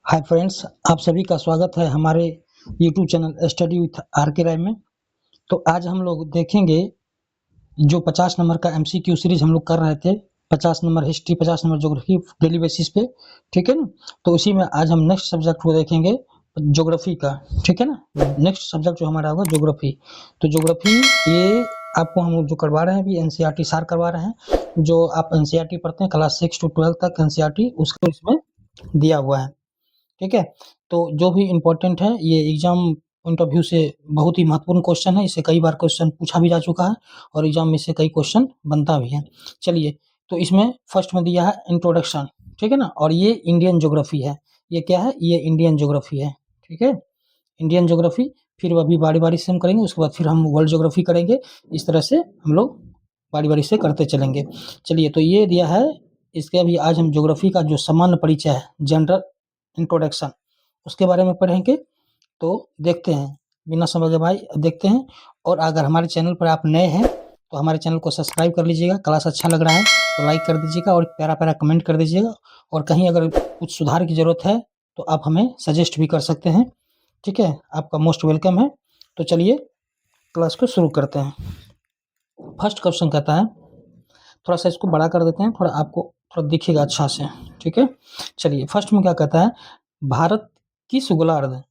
Hi friends, आप सभी का स्वागत है हमारे YouTube channel study with R K Ray में। तो आज हम लोग देखेंगे जो 50 नंबर का एमसीक्यू सीरीज हम लोग कर रहे थे। 50 number history, 50 number geography daily basis पे, ठीक है ना। तो उसी में आज हम नेक्स्ट सब्जेक्ट को देखेंगे, ज्योग्राफी का, ठीक है ना। नेक्स्ट सब्जेक्ट जो हमारा होगा ज्योग्राफी। तो ज्योग्राफी ये आपको हम लोग जो करवा रहे हैं अभी एनसीईआरटी सार करवा रहे हैं। जो आप एनसीईआरटी पढ़ते हैं क्लास 6 to 12 तक एनसीईआरटी उसको इसमें दिया हुआ है, ठीक है। तो जो भी इम्पोर्टेंट है ये एग्जाम पॉइंट ऑफ व्यू से बहुत ही महत्वपूर्ण क्वेश्चन है। इससे कई बार क्वेश्चन पूछा भी जा चुका है और एग्जाम में से कई क्वेश्चन बनता भी है। चलिए, तो इसमें फर्स्ट में दिया है इंट्रोडक्शन, ठीक है ना। और ये इंडियन ज्योग्राफी है। ये क्या है? ये इंडियन ज्योग्राफी है, ठीक है। इंडियन ज्योग्राफी फिर अभी बारी बारी से हम करेंगे, उसके बाद फिर हम वर्ल्ड ज्योग्राफी करेंगे। इस तरह से हम लोग बारी बारी से करते चलेंगे। चलिए, तो ये दिया है। इसके अभी आज हम ज्योग्राफी का जो सामान्य परिचय है, जनरल इंट्रोडक्शन, उसके बारे में पढ़ेंगे। तो देखते हैं, बिना समय के भाई देखते हैं। और अगर हमारे चैनल पर आप नए हैं तो हमारे चैनल को सब्सक्राइब कर लीजिएगा। क्लास अच्छा लग रहा है तो लाइक कर दीजिएगा और प्यारा प्यारा कमेंट कर दीजिएगा। और कहीं अगर कुछ सुधार की ज़रूरत है तो आप हमें सजेस्ट भी कर सकते हैं, ठीक है। आपका मोस्ट वेलकम है। तो चलिए क्लास को शुरू करते हैं। फर्स्ट क्वेश्चन कहता है, थोड़ा सा इसको बड़ा कर देते हैं, थोड़ा आपको थोड़ा दिखेगा अच्छा से, ठीक है। चलिए, फर्स्ट में क्या कहता है, भारत किस गोलार्ध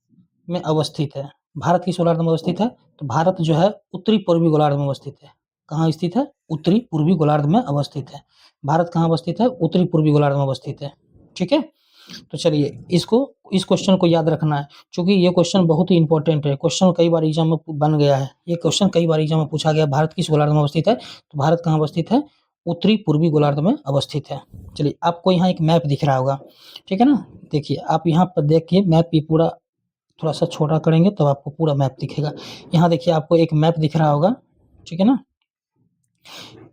में अवस्थित है? भारत किस गोलार्ध में अवस्थित है? तो भारत जो है उत्तरी पूर्वी गोलार्ध में अवस्थित है। कहाँ स्थित है? उत्तरी पूर्वी गोलार्ध में अवस्थित है। भारत कहाँ अवस्थित है? उत्तरी पूर्वी गोलार्ध में अवस्थित है, ठीक है। तो चलिए, इस क्वेश्चन को याद रखना है, क्योंकि ये क्वेश्चन बहुत ही इंपॉर्टेंट है। क्वेश्चन कई बार एग्जाम में बन गया है, ये क्वेश्चन कई बार एग्जाम में पूछा गया, भारत किस गोलार्ध में अवस्थित है? तो भारत कहाँ अवस्थित है? उत्तरी पूर्वी गोलार्ध में अवस्थित है। चलिए, आपको यहाँ एक मैप दिख रहा होगा, ठीक है ना। देखिए, आप यहाँ पर देखिए मैप, ये पूरा थोड़ा सा छोटा करेंगे तब आपको पूरा मैप दिखेगा। यहाँ देखिए, आपको एक मैप दिख रहा होगा, ठीक है ना।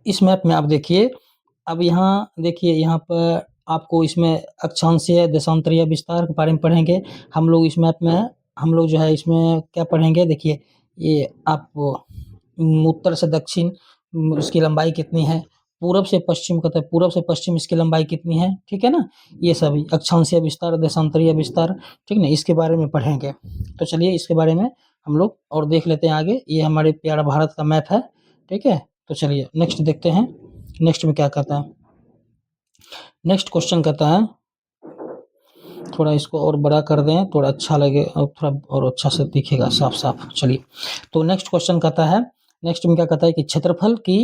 इस मैप में आप देखिए, अब यहाँ देखिए, यहाँ पर आपको इसमें अक्षांशीय देशांतरीय विस्तार के बारे में पढ़ेंगे हम लोग। इस मैप में हम लोग जो है इसमें क्या पढ़ेंगे, देखिए ये आपको उत्तर से दक्षिण इसकी लंबाई कितनी है, पूरब से पश्चिम कहते हैं, पूरब से पश्चिम इसकी लंबाई कितनी है, ठीक है ना। ये सभी अक्षांशीय विस्तार, देशांतरीय विस्तार, ठीक ना, इसके बारे में पढ़ेंगे। तो चलिए, इसके बारे में हम लोग और देख लेते हैं आगे। ये हमारे प्यारा भारत का मैप है, ठीक है। तो चलिए नेक्स्ट देखते हैं, नेक्स्ट में क्या कहता है। नेक्स्ट क्वेश्चन कहता है, थोड़ा इसको और बड़ा कर दें, थोड़ा अच्छा लगे और थोड़ा और अच्छा से दिखेगा साफ साफ। चलिए, तो नेक्स्ट क्वेश्चन कहता है, नेक्स्ट में क्या कहता है कि क्षेत्रफल की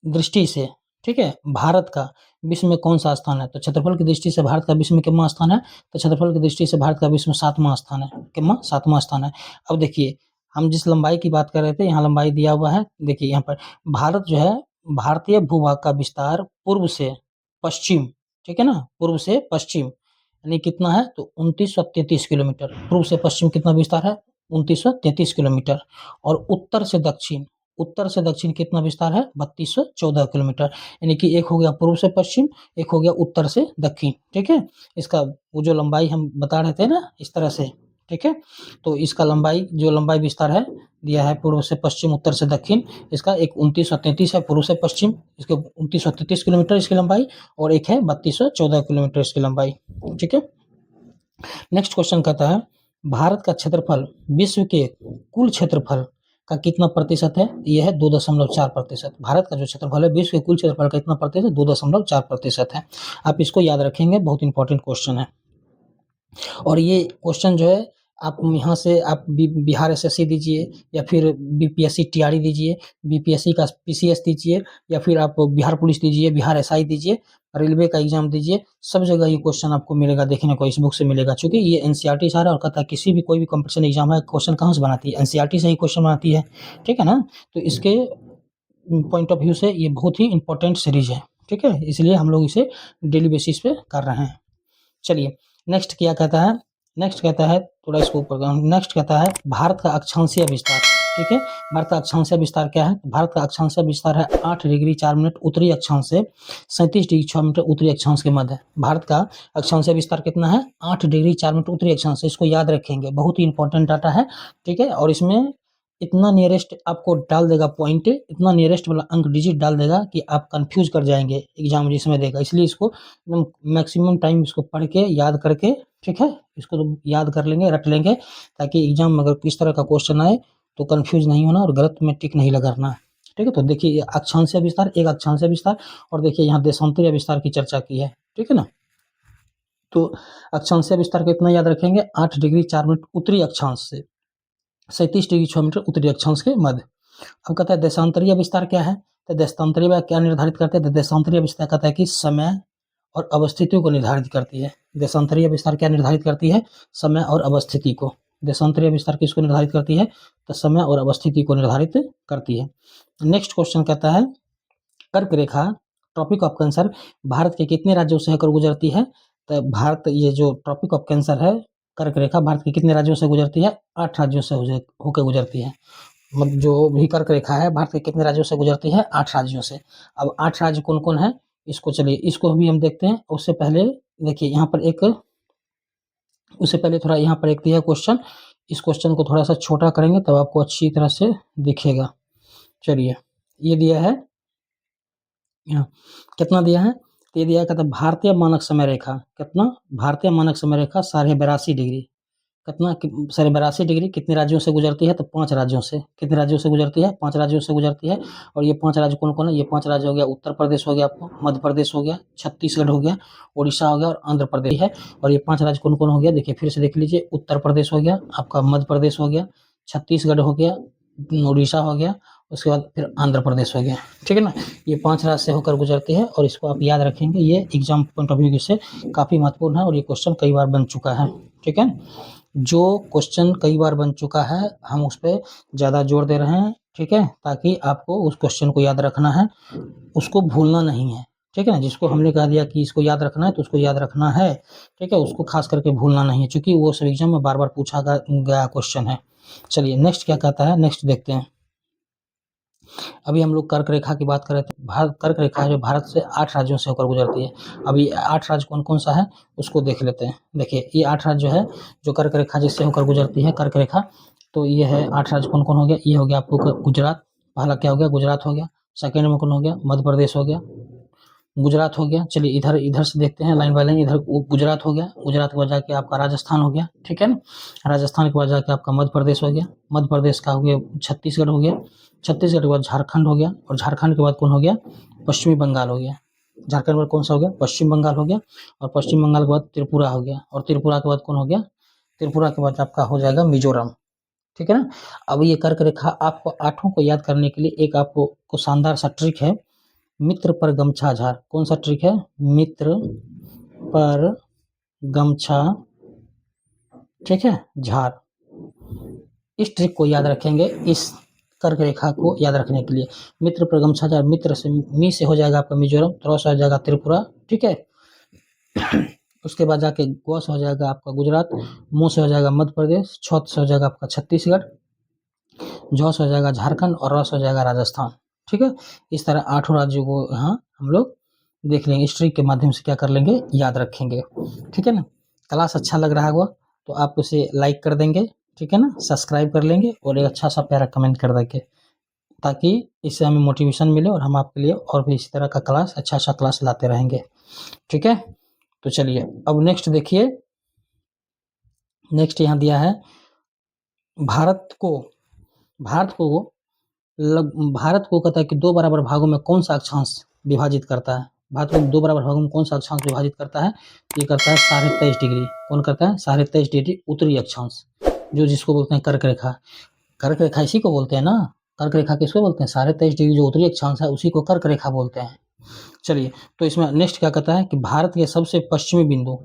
दृष्टि से, ठीक है, भारत का विश्व में कौन सा स्थान है? तो क्षेत्रफल की दृष्टि से भारत का विश्व में कितना स्थान है? तो क्षेत्रफल की दृष्टि से भारत का विश्व में 7वां स्थान है। कितना? 7वां स्थान है। अब देखिए, हम जिस लंबाई की बात कर रहे थे, यहाँ लंबाई दिया हुआ है। देखिए यहाँ पर भारत जो है, भारतीय भूभाग का विस्तार पूर्व से पश्चिम, ठीक है ना, पूर्व से पश्चिम यानी कितना है? तो 2933 किलोमीटर। पूर्व से पश्चिम कितना विस्तार है? 2933 किलोमीटर। और उत्तर से दक्षिण, उत्तर से दक्षिण कितना विस्तार है? 3214 किलोमीटर। यानी कि एक हो गया पूर्व से पश्चिम, एक हो गया उत्तर से दक्षिण, ठीक है। इसका वो जो लंबाई हम बता रहे थे ना, इस तरह से, ठीक है। तो इसका लंबाई, जो लंबाई विस्तार है दिया है पूर्व से पश्चिम, उत्तर से दक्षिण, इसका एक 2933 है पूर्व से पश्चिम, इसके 2933 किलोमीटर इसकी लंबाई, और एक है 3214 किलोमीटर इसकी लंबाई, ठीक है। नेक्स्ट क्वेश्चन कहता है, भारत का क्षेत्रफल विश्व के कुल क्षेत्रफल का कितना प्रतिशत है? यह है 2.4%। भारत का जो क्षेत्रफल है विश्व के कुल क्षेत्रफल का कितना प्रतिशत? 2.4% है। आप इसको याद रखेंगे, बहुत इंपॉर्टेंट क्वेश्चन है। और ये क्वेश्चन जो है, आप यहाँ से आप बिहार एसएससी दीजिए, या फिर बीपीएससी टीआरई दीजिए, बीपीएससी का पीसीएस दीजिए, या फिर आप बिहार पुलिस दीजिए, बिहार एसआई दीजिए, रेलवे का एग्जाम दीजिए, सब जगह ये क्वेश्चन आपको मिलेगा, देखने को इस बुक से मिलेगा। चूंकि ये एनसीईआरटी सारा और कहता है किसी भी कोई भी कंपटीशन एग्जाम है, क्वेश्चन कहाँ से बनाती है? एनसीईआरटी से ही क्वेश्चन बनाती है, ठीक है ना। तो इसके पॉइंट ऑफ व्यू से ये बहुत ही इंपॉर्टेंट सीरीज है, ठीक है। इसलिए हम लोग इसे डेली बेसिस पे कर रहे हैं। चलिए, नेक्स्ट क्या कहता है, नेक्स्ट कहता है, थोड़ा इसको ऊपर, नेक्स्ट कहता है भारत का अक्षांशीय विस्तार, ठीक है। भारत का अक्षांशीय विस्तार क्या है? भारत का अक्षांशीय विस्तार है 8 डिग्री 4 मिनट उत्तरी अक्षांश से 37 डिग्री 6 मिनट उत्तरी अक्षांश के मध्य। भारत का अक्षांशीय विस्तार कितना है? 8 डिग्री 4 मिनट उत्तरी अक्षांश से। इसको याद रखेंगे, बहुत ही इंपॉर्टेंट डाटा है, ठीक है। और इसमें इतना नियरेस्ट आपको डाल देगा पॉइंट, इतना नियरेस्ट वाला अंक डिजिट डाल देगा कि आप कंफ्यूज कर जाएंगे एग्जाम जिसमें देगा। इसलिए इसको एकदम मैक्सिमम टाइम इसको पढ़ के याद करके, ठीक है, इसको तो याद कर लेंगे, रट लेंगे, ताकि एग्जाम में अगर किस तरह का क्वेश्चन आए तो कंफ्यूज नहीं होना और गलत में टिक नहीं लगाना। ठीक है, तो देखिए अक्षांशीय विस्तार, एक अक्षांशीय विस्तार, और देखिए यहाँ देशांतरीय विस्तार की चर्चा की है। ठीक है ना, तो अक्षांशीय विस्तार को इतना याद रखेंगे, 8 डिग्री 4 मिनट उत्तरी अक्षांश से 37 डिग्री 6 मिनट उत्तरी अक्षांश के मध्य। अब कहता है देशांतरीय विस्तार क्या है, तो देशांतरीय विस्तार क्या निर्धारित करते हैं, तो देशांतरीय विस्तार कहता है कि समय और अवस्थितियों को निर्धारित करती है। देशांतरीय विस्तार क्या निर्धारित करती है, समय और अवस्थिति को। देशांतरीय विस्तार किसको निर्धारित करती है, तो समय और अवस्थिति को निर्धारित करती है। नेक्स्ट क्वेश्चन कहता है कर्क रेखा ट्रॉपिक ऑफ कैंसर भारत के कितने राज्यों से होकर गुजरती है, तो भारत, ये जो ट्रॉपिक ऑफ कैंसर है कर्क रेखा भारत के कितने राज्यों से गुजरती है, 8 राज्यों से होकर गुजरती है। मतलब जो भी कर्क रेखा है भारत के कितने राज्यों से गुजरती है, 8 राज्यों से। अब 8 राज्य कौन कौन है, इसको चलिए इसको भी हम देखते हैं। उससे पहले देखिए यहाँ पर एक, उससे पहले थोड़ा यहाँ पर एक दिया क्वेश्चन, इस क्वेश्चन को थोड़ा सा छोटा करेंगे तब आपको अच्छी तरह से दिखेगा। चलिए ये दिया है, यहाँ कितना दिया है, तो ये दिया है कहता है भारतीय मानक समय रेखा कितना, भारतीय मानक समय रेखा 82.5 डिग्री, कितना 82.5 डिग्री कितने राज्यों से गुजरती है, तो 5 राज्यों से। कितने राज्यों से गुजरती है, 5 राज्यों से गुजरती है। और ये 5 राज्य कौन कौन है, ये 5 राज्य हो गया उत्तर प्रदेश हो गया आपको, मध्य प्रदेश हो गया, छत्तीसगढ़ हो गया, उड़ीसा हो गया और आंध्र प्रदेश है। और ये 5 राज्य कौन कौन हो गया, देखिए फिर से देख लीजिए, उत्तर प्रदेश हो गया आपका, मध्य प्रदेश हो गया, छत्तीसगढ़ हो गया, उड़ीसा हो गया, उसके बाद फिर आंध्र प्रदेश हो गया। ठीक है ना, ये 5 राज्य से होकर गुजरती है और इसको आप याद रखेंगे, ये एग्जाम पॉइंट ऑफ व्यू से काफ़ी महत्वपूर्ण है और ये क्वेश्चन कई बार बन चुका है। ठीक है, जो क्वेश्चन कई बार बन चुका है हम उस पर ज़्यादा जोर दे रहे हैं। ठीक है, ताकि आपको उस क्वेश्चन को याद रखना है, उसको भूलना नहीं है। ठीक है, जिसको हमने कह दिया कि इसको याद रखना है तो उसको याद रखना है। ठीक है, उसको खास करके भूलना नहीं है, क्योंकि वो सब एग्जाम में बार बार पूछा गया क्वेश्चन है। चलिए नेक्स्ट क्या कहता है, नेक्स्ट देखते हैं। अभी हम लोग कर्क रेखा की बात कर रहे थे, भारत कर्क रेखा है जो भारत से 8 राज्यों से होकर गुजरती है। अभी 8 राज्य कौन कौन सा है उसको देख लेते हैं। देखिए ये 8 राज्य जो है जो कर्क रेखा जिससे होकर गुजरती है कर्क रेखा, तो ये है 8 राज्य कौन कौन हो गया, ये हो गया आपको गुजरात, पहला क्या हो गया, गुजरात हो गया। सेकेंड में कौन हो गया, मध्य प्रदेश हो गया, गुजरात हो गया। चलिए इधर इधर से देखते हैं लाइन बाय लाइन, इधर गुजरात हो गया, गुजरात के बाद जाके आपका राजस्थान हो गया। ठीक है ना, राजस्थान के बाद जाके आपका मध्य प्रदेश हो गया, मध्य प्रदेश का हो गया छत्तीसगढ़ हो गया, छत्तीसगढ़ के बाद झारखंड हो गया, और झारखंड के बाद कौन हो गया, पश्चिमी बंगाल हो गया। झारखंड के बाद कौन सा हो गया, पश्चिम बंगाल हो गया, और पश्चिम बंगाल के बाद त्रिपुरा हो गया, और त्रिपुरा के बाद कौन हो गया, त्रिपुरा के बाद आपका हो जाएगा मिजोरम। ठीक है ना, अब ये कर्क रेखा आपको 8 को याद करने के लिए एक आपको शानदार सा ट्रिक है, मित्र पर गमछा झार। कौन सा ट्रिक है, मित्र पर गमछा, ठीक है, झार। इस ट्रिक को याद रखेंगे, इस कर्क रेखा को याद रखने के लिए। मित्र पर गमछा झार, मित्र से मी से हो जाएगा आपका मिजोरम, त्रो से हो जाएगा त्रिपुरा। ठीक है, उसके बाद जाके गो से हो जाएगा आपका गुजरात, मो से हो जाएगा मध्य प्रदेश, छ से हो जाएगा आपका छत्तीसगढ़, झ से हो जाएगा झारखंड, और र से हो जाएगा राजस्थान। ठीक है, इस तरह 8 राज्यों को यहाँ हम लोग देख लेंगे, इस ट्रिक के माध्यम से क्या कर लेंगे, याद रखेंगे। ठीक है ना, क्लास अच्छा लग रहा होगा तो आप उसे लाइक कर देंगे, ठीक है ना, सब्सक्राइब कर लेंगे और एक अच्छा सा प्यारा कमेंट कर देंगे, ताकि इससे हमें मोटिवेशन मिले और हम आपके लिए और भी इसी तरह का क्लास, अच्छा क्लास लाते रहेंगे। ठीक है, तो चलिए अब नेक्स्ट देखिए, नेक्स्ट यहाँ दिया है भारत को भारत को कहता है कि 2 बराबर भागों में कौन सा अक्षांश विभाजित करता है, भारत को 2 बराबर भागों में कौन सा अक्षांश विभाजित करता है, ये करता है 23.5 डिग्री। कौन करता है, 23.5 डिग्री उत्तरी अक्षांश, जो जिसको बोलते हैं कर्क रेखा। कर्क रेखा इसी को बोलते हैं ना, कर्क रेखा किसको बोलते हैं, 23.5 डिग्री जो उत्तरी अक्षांश है उसी को कर्क रेखा बोलते हैं। चलिए तो इसमें नेक्स्ट क्या कहता है कि भारत के सबसे पश्चिमी बिंदु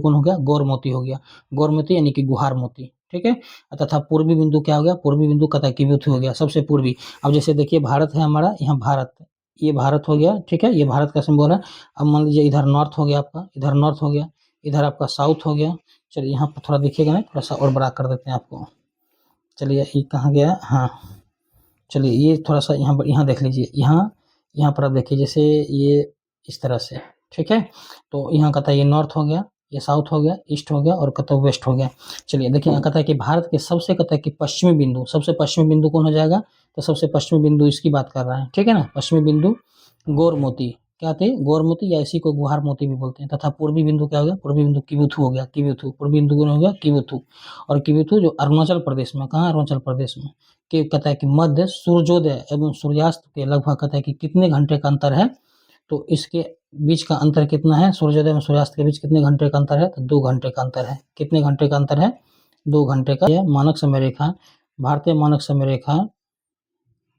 कौन हो गया, गौरमोती हो गया, गौरमोती यानी कि गुहार मोती। ठीक है, तथा पूर्वी बिंदु क्या हो गया, पूर्वी बिंदु कहता है किबुथ हो गया, सबसे पूर्वी। अब जैसे देखिए भारत है हमारा, यहाँ भारत, ये भारत हो गया। ठीक है, ये भारत का सिंबल है। अब मान लीजिए इधर नॉर्थ हो गया आपका, इधर नॉर्थ हो गया, इधर आपका साउथ हो गया। चलिए यहाँ पर थोड़ा दिखेगा ना, थोड़ा सा और बड़ा कर देते हैं आपको। चलिए ये कहाँ गया, हाँ चलिए ये थोड़ा सा यहाँ देख लीजिए, यहाँ पर आप देखिए जैसे ये इस तरह से। ठीक है, तो यहाँ कहता है ये नॉर्थ हो गया, ये साउथ हो गया, ईस्ट हो गया और कहता है वेस्ट हो गया। चलिए देखिए यहाँ कहता है कि भारत के सबसे कहता है कि पश्चिमी बिंदु, सबसे पश्चिमी बिंदु कौन हो जाएगा, तो सबसे पश्चिमी बिंदु इसकी बात कर रहा है, ठीक है ना। पश्चिमी बिंदु गोरमोती, क्या थे, गोरमोती या इसी को गुहार मोती भी बोलते हैं। तथा पूर्वी बिंदु क्या हो गया, पूर्वी बिंदु किबुथु हो गया, किबुथु, पूर्वी बिंदु कौन हो गया, किबुथु। और किबुथु जो अरुणाचल प्रदेश में, कहाँ, अरुणाचल प्रदेश में, कि कहता है कि मध्य सूर्योदय एवं सूर्यास्त के लगभग कहता है कि कितने घंटे का अंतर है, तो इसके बीच का अंतर कितना है, सूर्योदय एवं सूर्यास्त के बीच कितने घंटे का अंतर है, तो 2 घंटे का अंतर है। कितने घंटे का अंतर है, 2 घंटे का। यह मानक समय रेखा, भारतीय मानक समय रेखा,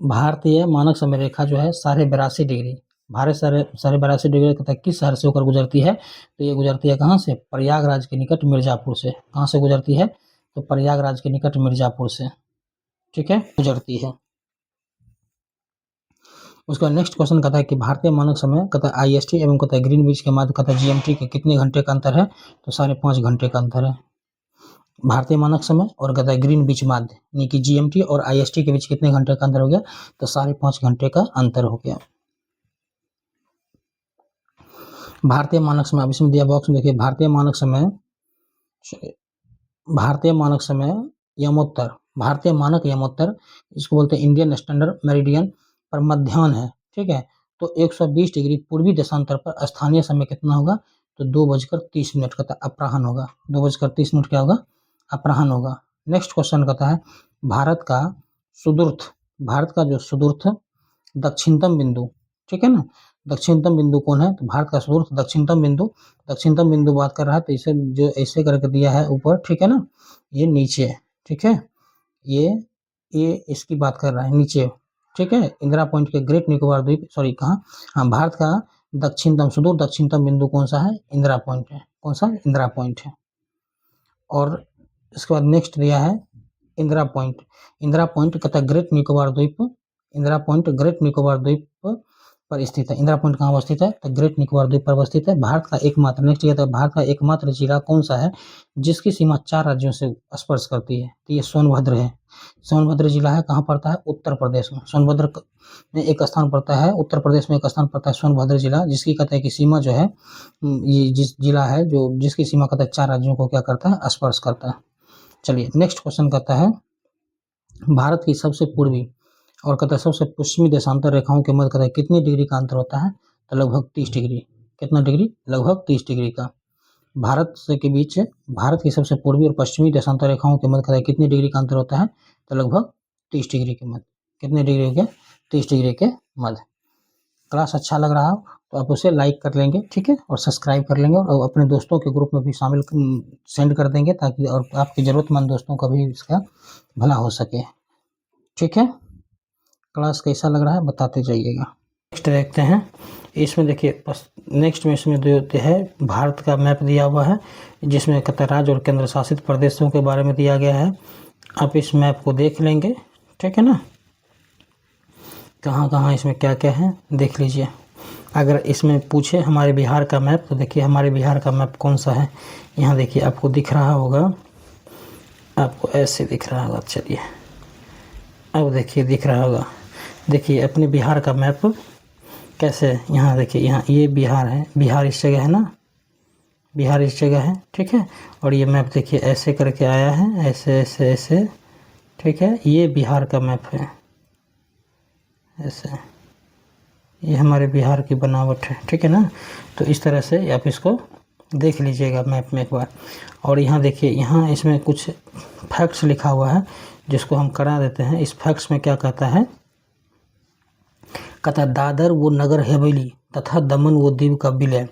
भारतीय मानक समय रेखा जो है 82.5 डिग्री, भारत 82.5 डिग्री कहता है किस शहर से होकर गुजरती है, तो ये गुजरती है कहाँ से, प्रयागराज के निकट मिर्जापुर से। कहाँ से गुजरती है, तो प्रयागराज के निकट मिर्जापुर से, ठीक है, गुजरती है। उसका नेक्स्ट क्वेश्चन कहता है कि भारतीय मानक समय कहता है IST एवं कहता है ग्रीनविच के मध्य कहता है GMT के कितने घंटे का अंतर है, तो 5.5 घंटे का अंतर है। भारतीय मानक समय और कहता है ग्रीनविच माध्य यानी कि GMT और IST के बीच कितने घंटे का अंतर हो गया, तो 5.5 घंटे का अंतर हो गया। भारतीय मानक समय, अब इसमें दिया बॉक्स में देखिए, भारतीय मानक समय, भारतीय मानक समय यमोत्तर, भारतीय मानक यमोत्तर, इसको बोलते हैं इंडियन स्टैंडर्ड मेरिडियन पर मध्याह्न है, ठीक है। तो 120 डिग्री पूर्वी देशांतर पर स्थानीय समय कितना होगा, तो 2:30 का अपराह्न होगा, 2:30 क्या होगा, अपराह्न होगा। नेक्स्ट क्वेश्चन कहता है भारत का सुदूर्थ, भारत का जो सुदूर्थ दक्षिणतम बिंदु, ठीक है ना, दक्षिणतम बिंदु कौन है, तो भारत का सुदूर्थ दक्षिणतम बिंदु बात कर रहा है, तो इसे जो ऐसे करके दिया है ऊपर, ठीक है ना, ये नीचे, ठीक है, ये इसकी बात कर रहा है नीचे, ठीक है। इंदिरा पॉइंट के ग्रेट निकोबार द्वीप, सॉरी कहाँ, हाँ, भारत का दक्षिणतम सुदूर दक्षिणतम बिंदु कौन सा है, इंदिरा पॉइंट है। कौन सा, इंदिरा पॉइंट है। और इसके बाद नेक्स्ट दिया है इंदिरा पॉइंट, इंदिरा पॉइंट कहता है ग्रेट निकोबार द्वीप, इंदिरा पॉइंट ग्रेट निकोबार द्वीप पर स्थित है। इंदिरा पॉइंट कहाँ अवस्थित है, तो ग्रेट निकोबार द्वीप पर अवस्थित है। भारत का एकमात्र, नेक्स्ट ये था, भारत का एकमात्र जिला कौन सा है जिसकी सीमा 4 राज्यों से स्पर्श करती है, तो ये सोनभद्र है। सोनभद्र जिला है, कहाँ पड़ता है, उत्तर प्रदेश में। सोनभद्र में एक स्थान पड़ता है, उत्तर प्रदेश में एक स्थान पड़ता है सोनभद्र जिला, जिसकी कहता है कि सीमा जो है, ये जिस जिला है जो जिसकी सीमा कहता है 4 राज्यों को क्या करता है, स्पर्श करता है। चलिए नेक्स्ट क्वेश्चन कहता है भारत की सबसे पूर्वी और कहता है सबसे पश्चिमी देशांतर रेखाओं के मध्य कहता है कितनी डिग्री का अंतर होता है, तो लगभग 30 डिग्री। कितना डिग्री, लगभग 30 डिग्री का। भारत से के बीच भारत की सबसे पूर्वी और पश्चिमी देशांतर रेखाओं के मध्य कहता है कितनी डिग्री का अंतर होता है, तो लगभग 30 डिग्री के मध्य। कितने डिग्री हो गया, 30 डिग्री के मध्य। क्लास अच्छा लग रहा हो तो आप उसे लाइक कर लेंगे, ठीक है, और सब्सक्राइब कर लेंगे और अपने दोस्तों के ग्रुप में भी शामिल सेंड कर देंगे, ताकि और आपके ज़रूरतमंद दोस्तों का भी इसका भला हो सके, ठीक है। क्लास कैसा लग रहा है बताते जाइएगा। नेक्स्ट देखते हैं, इसमें देखिए नेक्स्ट में इसमें देते हैं भारत का मैप दिया हुआ है, जिसमें कहता है राज्य और केंद्र शासित प्रदेशों के बारे में दिया गया है। आप इस मैप को देख लेंगे, ठीक है ना, कहाँ कहाँ इसमें क्या क्या है देख लीजिए। अगर इसमें पूछे हमारे बिहार का मैप, तो देखिए हमारे बिहार का मैप कौन सा है, यहाँ देखिए आपको दिख रहा होगा, आपको ऐसे दिख रहा होगा। चलिए अब देखिए दिख रहा होगा, देखिए अपने बिहार का मैप कैसे, यहाँ देखिए, यहाँ ये बिहार है, बिहार इस जगह है ना, बिहार इस जगह है, ठीक है। और ये मैप देखिए ऐसे करके आया है, ऐसे ऐसे ऐसे, ठीक है, ये बिहार का मैप है, ऐसे, ये हमारे बिहार की बनावट है, ठीक है ना। तो इस तरह से आप इसको देख लीजिएगा मैप में एक बार। और यहाँ देखिए, यहाँ इसमें कुछ फैक्ट्स लिखा हुआ है जिसको हम करा देते हैं। इस फैक्ट्स में क्या कहता है, कहता है दादर व नगर हवेली तथा दमन व दीव का विलय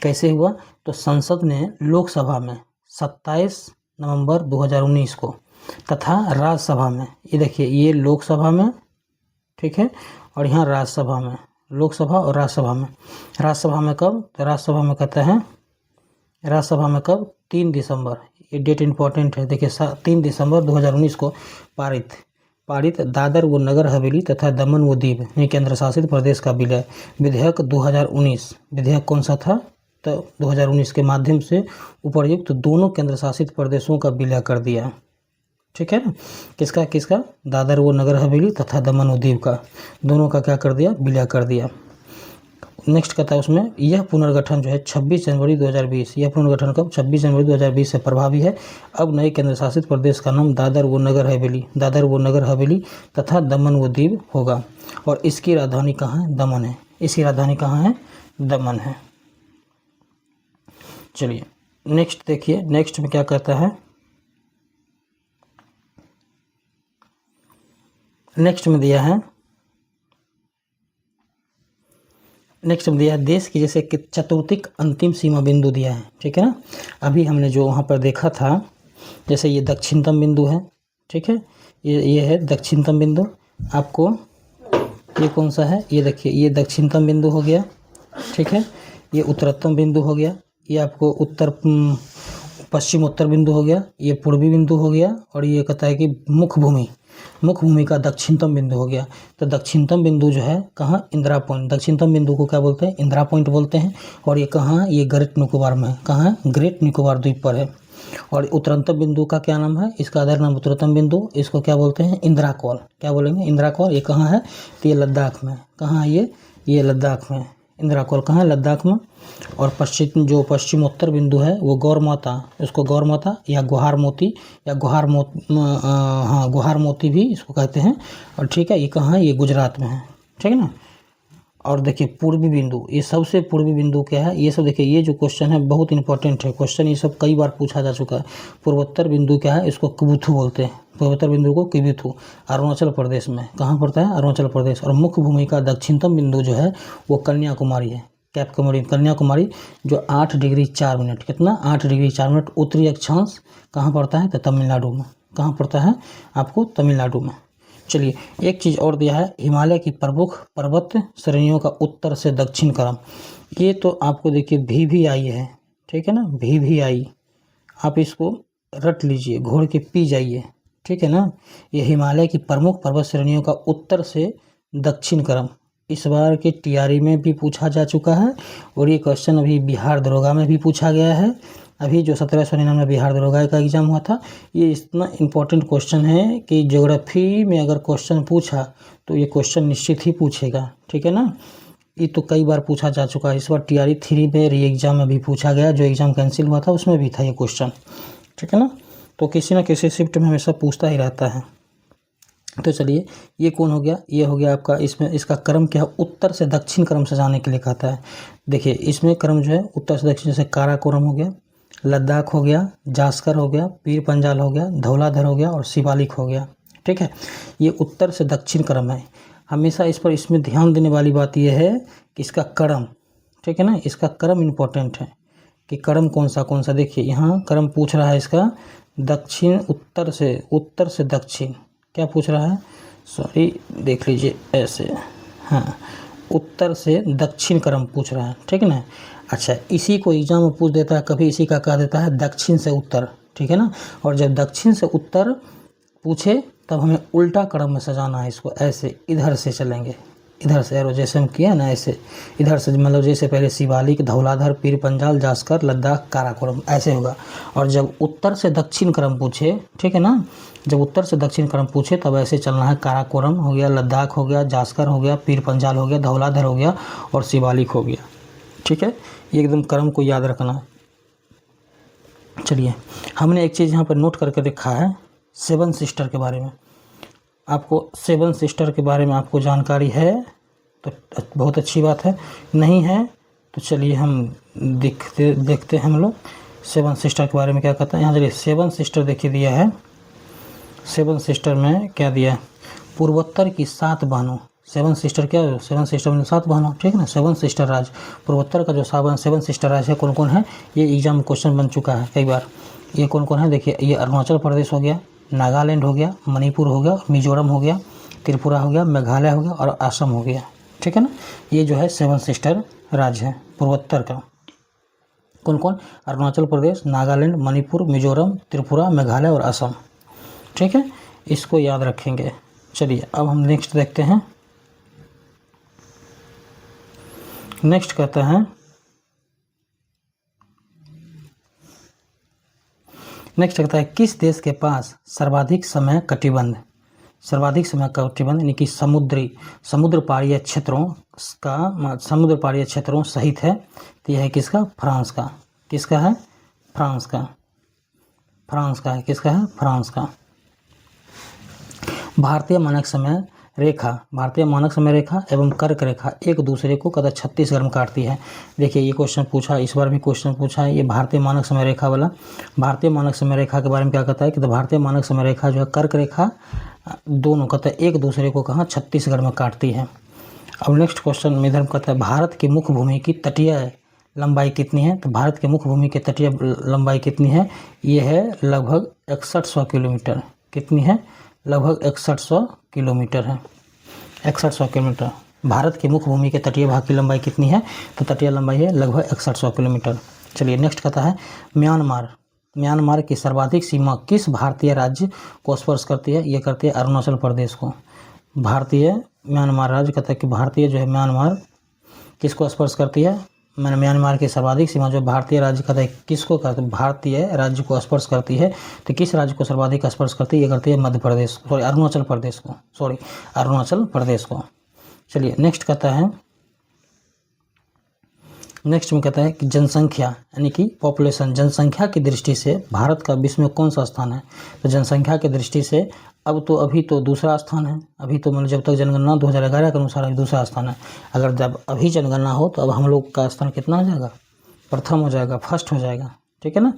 कैसे हुआ, तो संसद ने लोकसभा में 27 नवंबर 2019 को तथा राज्यसभा में, ये देखिए ये लोकसभा में, ठीक है, और यहाँ राज्यसभा में, लोकसभा और राज्यसभा में। राज्यसभा में कब, तो राज्यसभा में कहता है, राज्यसभा में कब, 3 दिसंबर, ये डेट इम्पोर्टेंट है, देखिए 3 दिसंबर 2019 को पारित दादर व नगर हवेली तथा दमन व दीव केंद्र शासित प्रदेश का विलय विधेयक 2019, विधेयक कौन सा था, तो 2019 के माध्यम से उपर्युक्त दोनों केंद्र शासित प्रदेशों का विलय कर दिया, ठीक है ना। किसका किसका, दादर व नगर हवेली तथा दमन व दीव का, दोनों का क्या कर दिया, विलय कर दिया। नेक्स्ट कहता है उसमें, यह पुनर्गठन जो है 26 जनवरी 2020, यह पुनर्गठन कब 26 जनवरी 2020 से प्रभावी है। अब नए केंद्र शासित प्रदेश का नाम दादर व नगर हवेली तथा दमन व दीव होगा। और इसकी राजधानी कहाँ है? दमन है। इसकी राजधानी कहाँ है? दमन है। चलिए नेक्स्ट देखिए, नेक्स्ट में क्या कहता है। नेक्स्ट में दिया है देश की जैसे कि चतुर्थिक अंतिम सीमा बिंदु दिया है, ठीक है ना। अभी हमने जो वहाँ पर देखा था, जैसे ये दक्षिणतम बिंदु है, ठीक है, ये है दक्षिणतम बिंदु। आपको ये कौन सा है? ये देखिए, ये दक्षिणतम बिंदु हो गया, ठीक है। ये उत्तरतम बिंदु हो गया, ये आपको पश्चिम उत्तर बिंदु हो गया, ये पूर्वी बिंदु हो गया, और ये कहता है कि मुख्य भूमि का दक्षिणतम बिंदु हो गया। तो दक्षिणतम बिंदु जो है कहाँ? इंदिरा पॉइंट। दक्षिणतम बिंदु को क्या बोलते हैं? इंदिरा पॉइंट बोलते हैं। और ये कहाँ? ये ग्रेट निकोबार में है। कहाँ है? ग्रेट निकोबार द्वीप पर है। और उत्तरतम बिंदु का क्या नाम है? इसका आधार नाम उत्तरतम बिंदु, इसको क्या बोलते हैं? इंदिरा कॉल। क्या बोलेंगे? इंदिरा कॉल। ये कहाँ है? तो ये लद्दाख में। कहाँ है ये लद्दाख में। इंदिरा कॉल कहाँ है? लद्दाख में। और पश्चिम उत्तर बिंदु है वो गौर माता, उसको गौर माता या गुहार मोती गुहार मोती भी इसको कहते हैं। और ठीक है, ये कहाँ है? ये गुजरात में है, ठीक है ना। और देखिए पूर्वी बिंदु, ये सबसे पूर्वी बिंदु क्या है? ये सब देखिए, ये जो क्वेश्चन है बहुत इंपॉर्टेंट है क्वेश्चन, ये सब कई बार पूछा जा चुका है। पूर्वोत्तर बिंदु क्या है? इसको किबुथु बोलते हैं। पूर्वोत्तर बिंदु को किबुथु, अरुणाचल प्रदेश में। कहाँ पड़ता है? अरुणाचल प्रदेश। और मुख्य भूमि का दक्षिणतम बिंदु जो है वो कन्याकुमारी है। कैप कन्याकुमारी, जो 8 डिग्री 4 मिनट, कितना? 8 डिग्री 4 मिनट उत्तरी अक्षांश कहाँ पड़ता है? तो तमिलनाडु में। कहाँ पड़ता है? आपको तमिलनाडु में। चलिए एक चीज़ और दिया है, हिमालय की प्रमुख पर्वत श्रेणियों का उत्तर से दक्षिण क्रम। ये तो आपको देखिए VVI है, ठीक है ना, VVI। आप इसको रट लीजिए, घोड़ के पी जाइए, ठीक है ना। ये हिमालय की प्रमुख पर्वत श्रेणियों का उत्तर से दक्षिण क्रम इस बार के TRE में भी पूछा जा चुका है। और ये क्वेश्चन अभी बिहार दरोगा में भी पूछा गया है। अभी जो 1799 बिहार दरोगा का एग्जाम हुआ था, ये इतना इम्पोर्टेंट क्वेश्चन है कि ज्योग्राफी में अगर क्वेश्चन पूछा तो ये क्वेश्चन निश्चित ही पूछेगा, ठीक है ना। ये तो कई बार पूछा जा चुका है। इस बार TRE 3 में री एग्जाम में भी पूछा गया, जो एग्ज़ाम कैंसिल हुआ था उसमें भी था ये क्वेश्चन, ठीक है ना। तो किसी न किसी शिफ्ट में हमेशा पूछता ही रहता है। तो चलिए ये कौन हो गया? ये हो गया आपका, इसमें इसका क्रम क्या है? उत्तर से दक्षिण क्रम से जाने के लिए कहता है। देखिए इसमें क्रम जो है उत्तर से दक्षिण, से काराकोरम हो गया, लद्दाख हो गया, जास्कर हो गया, पीर पंजाल हो गया, धौलाधर हो गया और शिवालिक हो गया, ठीक है। ये उत्तर से दक्षिण क्रम है। हमेशा इसमें ध्यान देने वाली बात यह है कि इसका क्रम, ठीक है ना, इसका क्रम इम्पोर्टेंट है कि क्रम कौन सा। देखिए यहाँ क्रम पूछ रहा है इसका दक्षिण, उत्तर से दक्षिण। क्या पूछ रहा है? सॉरी, देख लीजिए ऐसे, हाँ, उत्तर से दक्षिण क्रम पूछ रहा है, ठीक है ना। अच्छा, इसी को एग्जाम में पूछ देता है कभी, इसी का कह देता है दक्षिण से उत्तर, ठीक है ना। और जब दक्षिण से उत्तर पूछे तब हमें उल्टा क्रम में सजाना है इसको, ऐसे इधर से चलेंगे, इधर से एरो जैसे हम किया ना, ऐसे इधर से, मतलब जैसे पहले शिवालिक, धौलाधर, पीर पंजाल, जास्कर, लद्दाख, काराकोरम, ऐसे होगा। और जब उत्तर से दक्षिण क्रम पूछे, ठीक है ना, जब उत्तर से दक्षिण क्रम पूछे तब ऐसे चलना है। काराकोरम हो गया, लद्दाख हो गया, जास्कर हो गया, पीर पंजाल हो गया, धौलाधर हो गया और शिवालिक हो गया, ठीक है। ये एकदम क्रम को याद रखना है। चलिए हमने एक चीज़ यहाँ पर नोट करके रखा है, 7 सिस्टर के बारे में। आपको 7 सिस्टर के बारे में आपको जानकारी है तो बहुत अच्छी बात है, नहीं है तो चलिए हम देखते हैं हम लोग 7 सिस्टर के बारे में क्या कहता है। यहाँ चलिए 7 सिस्टर देखिए दिया है। 7 सिस्टर में क्या दिया है? पूर्वोत्तर की 7 बहनों। 7 सिस्टर क्या है? 7 सिस्टर में 7 बहनों, ठीक है ना। 7 सिस्टर राज, पूर्वोत्तर का जो 7 सिस्टर राज है कौन कौन है? ये एग्जाम में क्वेश्चन बन चुका है कई बार। ये कौन कौन है? देखिए, ये अरुणाचल प्रदेश हो गया, नागालैंड हो गया, मणिपुर हो गया, मिजोरम हो गया, त्रिपुरा हो गया, मेघालय हो गया और असम हो गया, ठीक है ना। ये जो है 7 सिस्टर राज्य है पूर्वोत्तर का। कौन कौन? अरुणाचल प्रदेश, नागालैंड, मणिपुर, मिजोरम, त्रिपुरा, मेघालय और असम, ठीक है। इसको याद रखेंगे। चलिए अब हम नेक्स्ट देखते हैं। नेक्स्ट कहता है, किस देश के पास सर्वाधिक समय कटिबंध? सर्वाधिक समय कटिबंध यानी कि समुद्र पारीय क्षेत्रों सहित है। तो यह है किसका? फ्रांस का। किसका है? फ्रांस का। फ्रांस का है। किसका है? फ्रांस का। भारतीय मानक समय रेखा एवं कर्क रेखा एक दूसरे को कदा 36 में काटती है। देखिए ये क्वेश्चन पूछा, इस बार भी क्वेश्चन पूछा है। ये भारतीय मानक समय रेखा वाला, भारतीय मानक समय रेखा के बारे में क्या कहता है कि तो भारतीय मानक समय रेखा जो है कर्क रेखा दोनों कहता है एक दूसरे को कहाँ 36 में काटती है। अब नेक्स्ट क्वेश्चन में इधर कहता है भारत की मुख्य भूमि की तटीय लंबाई कितनी है। तो भारत की मुख्य भूमि की तटीय लंबाई कितनी है? ये है लगभग 6100 किलोमीटर। कितनी है? लगभग 6100 किलोमीटर है। 6100 किलोमीटर। भारत की मुख्य भूमि के तटीय भाग की लंबाई कितनी है? तो तटीय लंबाई है लगभग 6100 किलोमीटर। चलिए नेक्स्ट कहता है म्यांमार की सर्वाधिक सीमा किस भारतीय राज्य को स्पर्श करती है? ये करती है अरुणाचल प्रदेश को। भारतीय म्यांमार राज्य कहता है कि भारतीय जो है म्यांमार किसको स्पर्श करती है? मैंने म्यांमार की सर्वाधिक सीमा जो भारतीय राज्य कहता है किसको कहते हैं? भारतीय राज्य को स्पर्श करती है। तो किस राज्य को सर्वाधिक स्पर्श करती है? ये करती है मध्य प्रदेश, अरुणाचल प्रदेश को। चलिए नेक्स्ट कहता है, नेक्स्ट में कहता है कि जनसंख्या यानी कि पॉपुलेशन, जनसंख्या की दृष्टि से भारत का विश्व में कौन सा स्थान है? तो जनसंख्या की दृष्टि से अभी तो दूसरा स्थान है। अभी तो मतलब जब तक जनगणना 2011 के अनुसार अभी दूसरा स्थान है। अगर जब अभी जनगणना हो तो अब हम लोग का स्थान कितना हो जाएगा? प्रथम हो जाएगा, फर्स्ट हो जाएगा। ठीक है ना?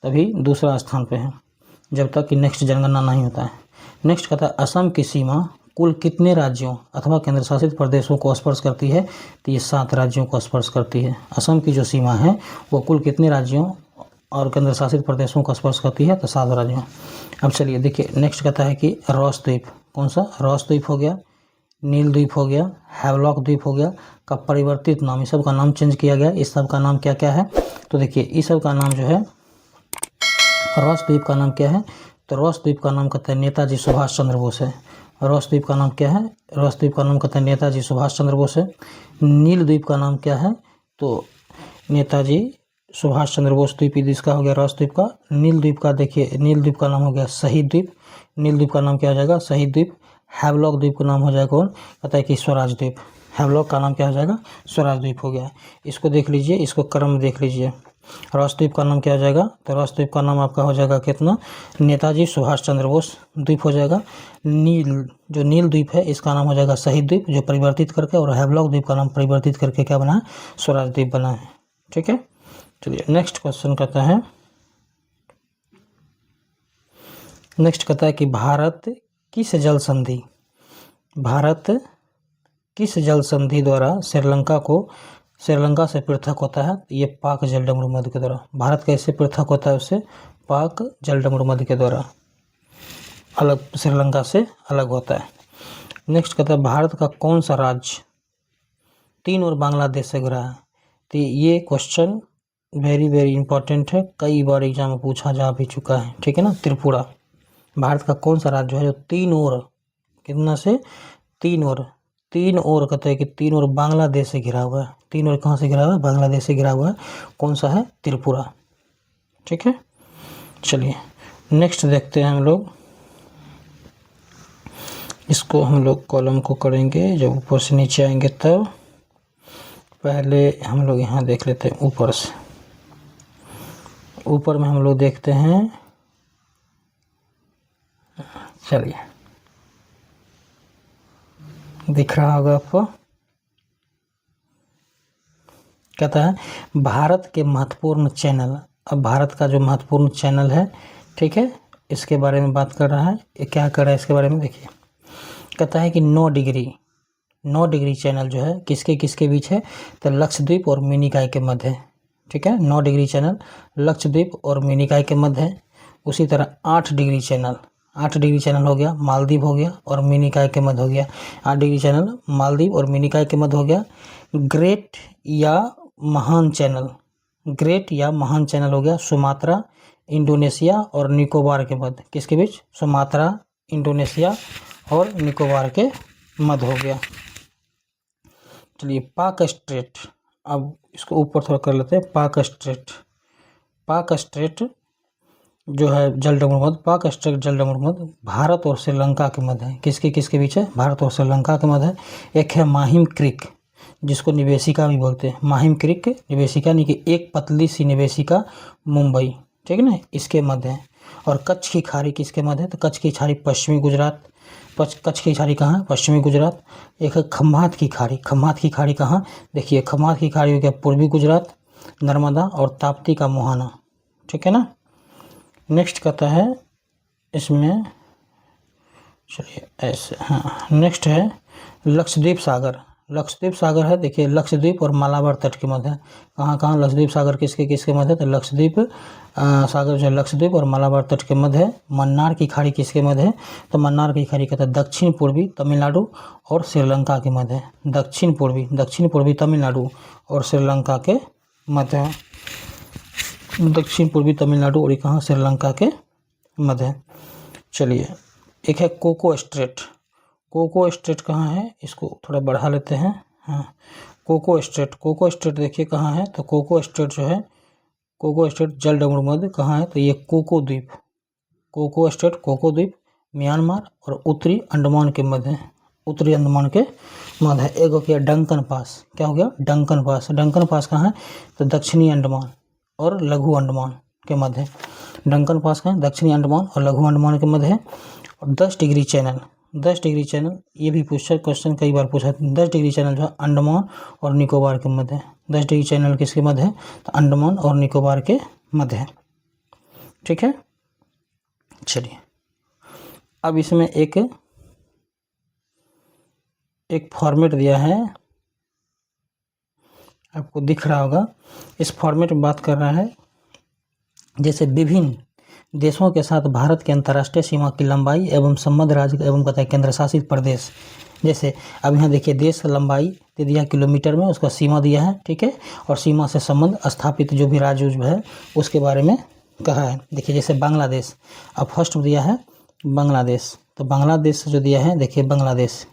तभी दूसरा स्थान पे है जब तक कि नेक्स्ट जनगणना नहीं होता है। नेक्स्ट कहता है असम की सीमा कुल कितने राज्यों अथवा केंद्र शासित प्रदेशों को स्पर्श करती है? तो ये 7 राज्यों को स्पर्श करती है। असम की जो सीमा है वो कुल कितने राज्यों और केंद्र शासित प्रदेशों को स्पर्श करती है? तो 7 राज्यों। अब चलिए देखिए नेक्स्ट कहता है कि रॉस द्वीप, कौन सा? रॉस द्वीप हो गया, नील द्वीप हो गया, हैवलॉक द्वीप हो गया का परिवर्तित नाम, इस सब का नाम चेंज किया गया। इस सब का नाम क्या क्या है? तो देखिए इस सब का नाम जो है रॉस द्वीप का नाम क्या है? तो रॉस द्वीप का नाम कहते हैं नेताजी सुभाष चंद्र बोस है। रॉस द्वीप का नाम क्या है? रॉस द्वीप का नाम कहते हैं नेताजी सुभाष चंद्र बोस है। नील द्वीप का नाम क्या है? तो नेताजी सुभाष चंद्र बोस द्वीप इसका हो गया रॉस द्वीप का। नील द्वीप का देखिए, नील द्वीप का नाम हो गया शहीद द्वीप। नील द्वीप का नाम क्या हो जाएगा? शहीद द्वीप। हैवलॉक द्वीप का नाम हो जाएगा कौन? कहता है कि स्वराज द्वीप। हैवलॉक का नाम क्या हो जाएगा? स्वराज द्वीप हो गया। इसको देख लीजिए, इसको क्रम देख लीजिए। रॉस द्वीप का नाम क्या हो जाएगा? तो रॉस द्वीप का नाम आपका हो जाएगा कितना? नेताजी सुभाष चंद्र बोस द्वीप हो जाएगा। नील द्वीप है इसका नाम हो जाएगा शहीद द्वीप जो परिवर्तित करके, और हैवलॉक द्वीप का नाम परिवर्तित करके क्या बना है? स्वराज द्वीप बना है। ठीक है, चलिए नेक्स्ट क्वेश्चन कहता है, नेक्स्ट कहता है कि भारत किस जल संधि द्वारा श्रीलंका से पृथक होता है? ये पाक जलडमरू मध्य के द्वारा। भारत कैसे पृथक होता है उससे? पाक जलडमरू मध्य के द्वारा अलग, श्रीलंका से अलग होता है। नेक्स्ट कहता है भारत का कौन सा राज्य चीन और बांग्लादेश से घिरा है? तो ये क्वेश्चन वेरी वेरी इंपॉर्टेंट है, कई बार एग्जाम में पूछा जा भी चुका है। ठीक है ना? त्रिपुरा। भारत का कौन सा राज्य है जो 3 और कितना से 3 और कहते हैं कि 3 और बांग्लादेश से घिरा हुआ है। 3 और कहाँ से घिरा हुआ है? बांग्लादेश से घिरा हुआ है। कौन सा है? त्रिपुरा। ठीक है, चलिए नेक्स्ट देखते हैं हम लोग। इसको हम लोग कॉलम को करेंगे जब ऊपर से नीचे आएंगे तब। पहले हम लोग यहाँ देख लेते हैं ऊपर से। ऊपर में हम लोग देखते हैं, चलिए दिख रहा होगा आपको। कहता है भारत के महत्वपूर्ण चैनल। अब भारत का जो महत्वपूर्ण चैनल है, ठीक है, इसके बारे में बात कर रहा है। ये क्या कर रहा है इसके बारे में देखिए। कहता है कि 9 डिग्री चैनल जो है किसके किसके बीच है? तो लक्षद्वीप और मिनिकॉय के मध्य है। ठीक है, 9 डिग्री चैनल लक्षद्वीप और मिनिकॉय के मध्य है। उसी तरह 8 डिग्री चैनल हो गया मालदीव हो गया और मिनिकॉय के मध्य हो गया। 8 डिग्री चैनल मालदीव और मिनिकॉय के मध्य हो गया। ग्रेट या महान चैनल हो गया सुमात्रा, इंडोनेशिया और निकोबार के मध्य। किसके बीच? सुमात्रा, इंडोनेशिया और निकोबार के मध्य हो गया। चलिए पाक स्ट्रेट, अब इसको ऊपर थोड़ा कर लेते हैं। पाक स्ट्रेट जो है जलडमरू मध्य, पाक स्ट्रेट जलडमरू मध्य भारत और श्रीलंका के मध्य है। किसके किसके बीच है? भारत और श्रीलंका के मध्य है। एक है माहिम क्रिक, जिसको निवेशिका भी बोलते हैं। माहिम क्रिक निवेशिका यानी कि एक पतली सी निवेशिका मुंबई, ठीक है ना, इसके मध्य है। और कच्छ की खाड़ी किसके मध्य है? तो कच्छ की खाड़ी पश्चिमी गुजरात। कच्छ की खाड़ी कहाँ है? पश्चिमी गुजरात। एक है खम्भात की खाड़ी। खम्भात की खाड़ी कहाँ? देखिए खम्भात की खाड़ी हो गया पूर्वी गुजरात, नर्मदा और ताप्ती का मुहाना, ठीक है ना। नेक्स्ट कहता है इसमें, चलिए ऐसे, हाँ नेक्स्ट है लक्षद्वीप सागर। लक्षद्वीप सागर है, देखिए लक्षद्वीप और मालाबार तट के मध्य है। कहाँ कहाँ लक्षद्वीप सागर किसके किसके मध्य है? तो लक्षद्वीप सागर जो है लक्षद्वीप और मालाबार तट के मध्य है। मन्नार की खाड़ी किसके मध्य है? तो मन्नार की खाड़ी कहता है दक्षिण पूर्वी तमिलनाडु और श्रीलंका के मध्य है। दक्षिण पूर्वी तमिलनाडु और श्रीलंका के मध्य है। दक्षिण पूर्वी तमिलनाडु और कहाँ? श्रीलंका के मध्य है। चलिए एक है कोको स्ट्रेट। कोको स्ट्रेट कहाँ है? इसको थोड़ा बढ़ा लेते हैं। हाँ कोको स्ट्रेट देखिए कहाँ है? तो कोको स्ट्रेट जो है, कोको स्ट्रेट जलडमरू मध्य कहाँ है? तो ये कोको द्वीप, कोको स्ट्रेट कोको द्वीप म्यांमार और उत्तरी अंडमान के मध्य है। उत्तरी अंडमान के मध्य है। एक हो गया डंकन पास। क्या हो गया? Duncan pass. डंकन पास कहाँ है? तो दक्षिणी अंडमान और लघु अंडमान के मध्य है। डंकन पास कहाँ है? दक्षिणी अंडमान और लघु अंडमान के मध्य है। और 10 डिग्री चैनल, 10 डिग्री चैनल ये भी पूछा क्वेश्चन कई बार पूछा। 10 डिग्री चैनल जो है अंडमान और निकोबार के मध्य है। 10 डिग्री चैनल किसके मध्य है? तो अंडमान और निकोबार के मध्य है, ठीक है। चलिए अब इसमें एक फॉर्मेट दिया है, आपको दिख रहा होगा। इस फॉर्मेट में बात कर रहा है जैसे विभिन्न देशों के साथ भारत के अंतर्राष्ट्रीय सीमा की लंबाई एवं संबद्ध राज्य एवं कहता है केंद्र शासित प्रदेश। जैसे अब यहाँ देखिए देश लंबाई दे दिया किलोमीटर में, उसका सीमा दिया है, ठीक है। और सीमा से संबंध स्थापित जो भी राज्य है उसके बारे में कहा है। देखिए जैसे बांग्लादेश, अब फर्स्ट दिया है बांग्लादेश, तो बांग्लादेश से जो दिया है देखिए बांग्लादेश,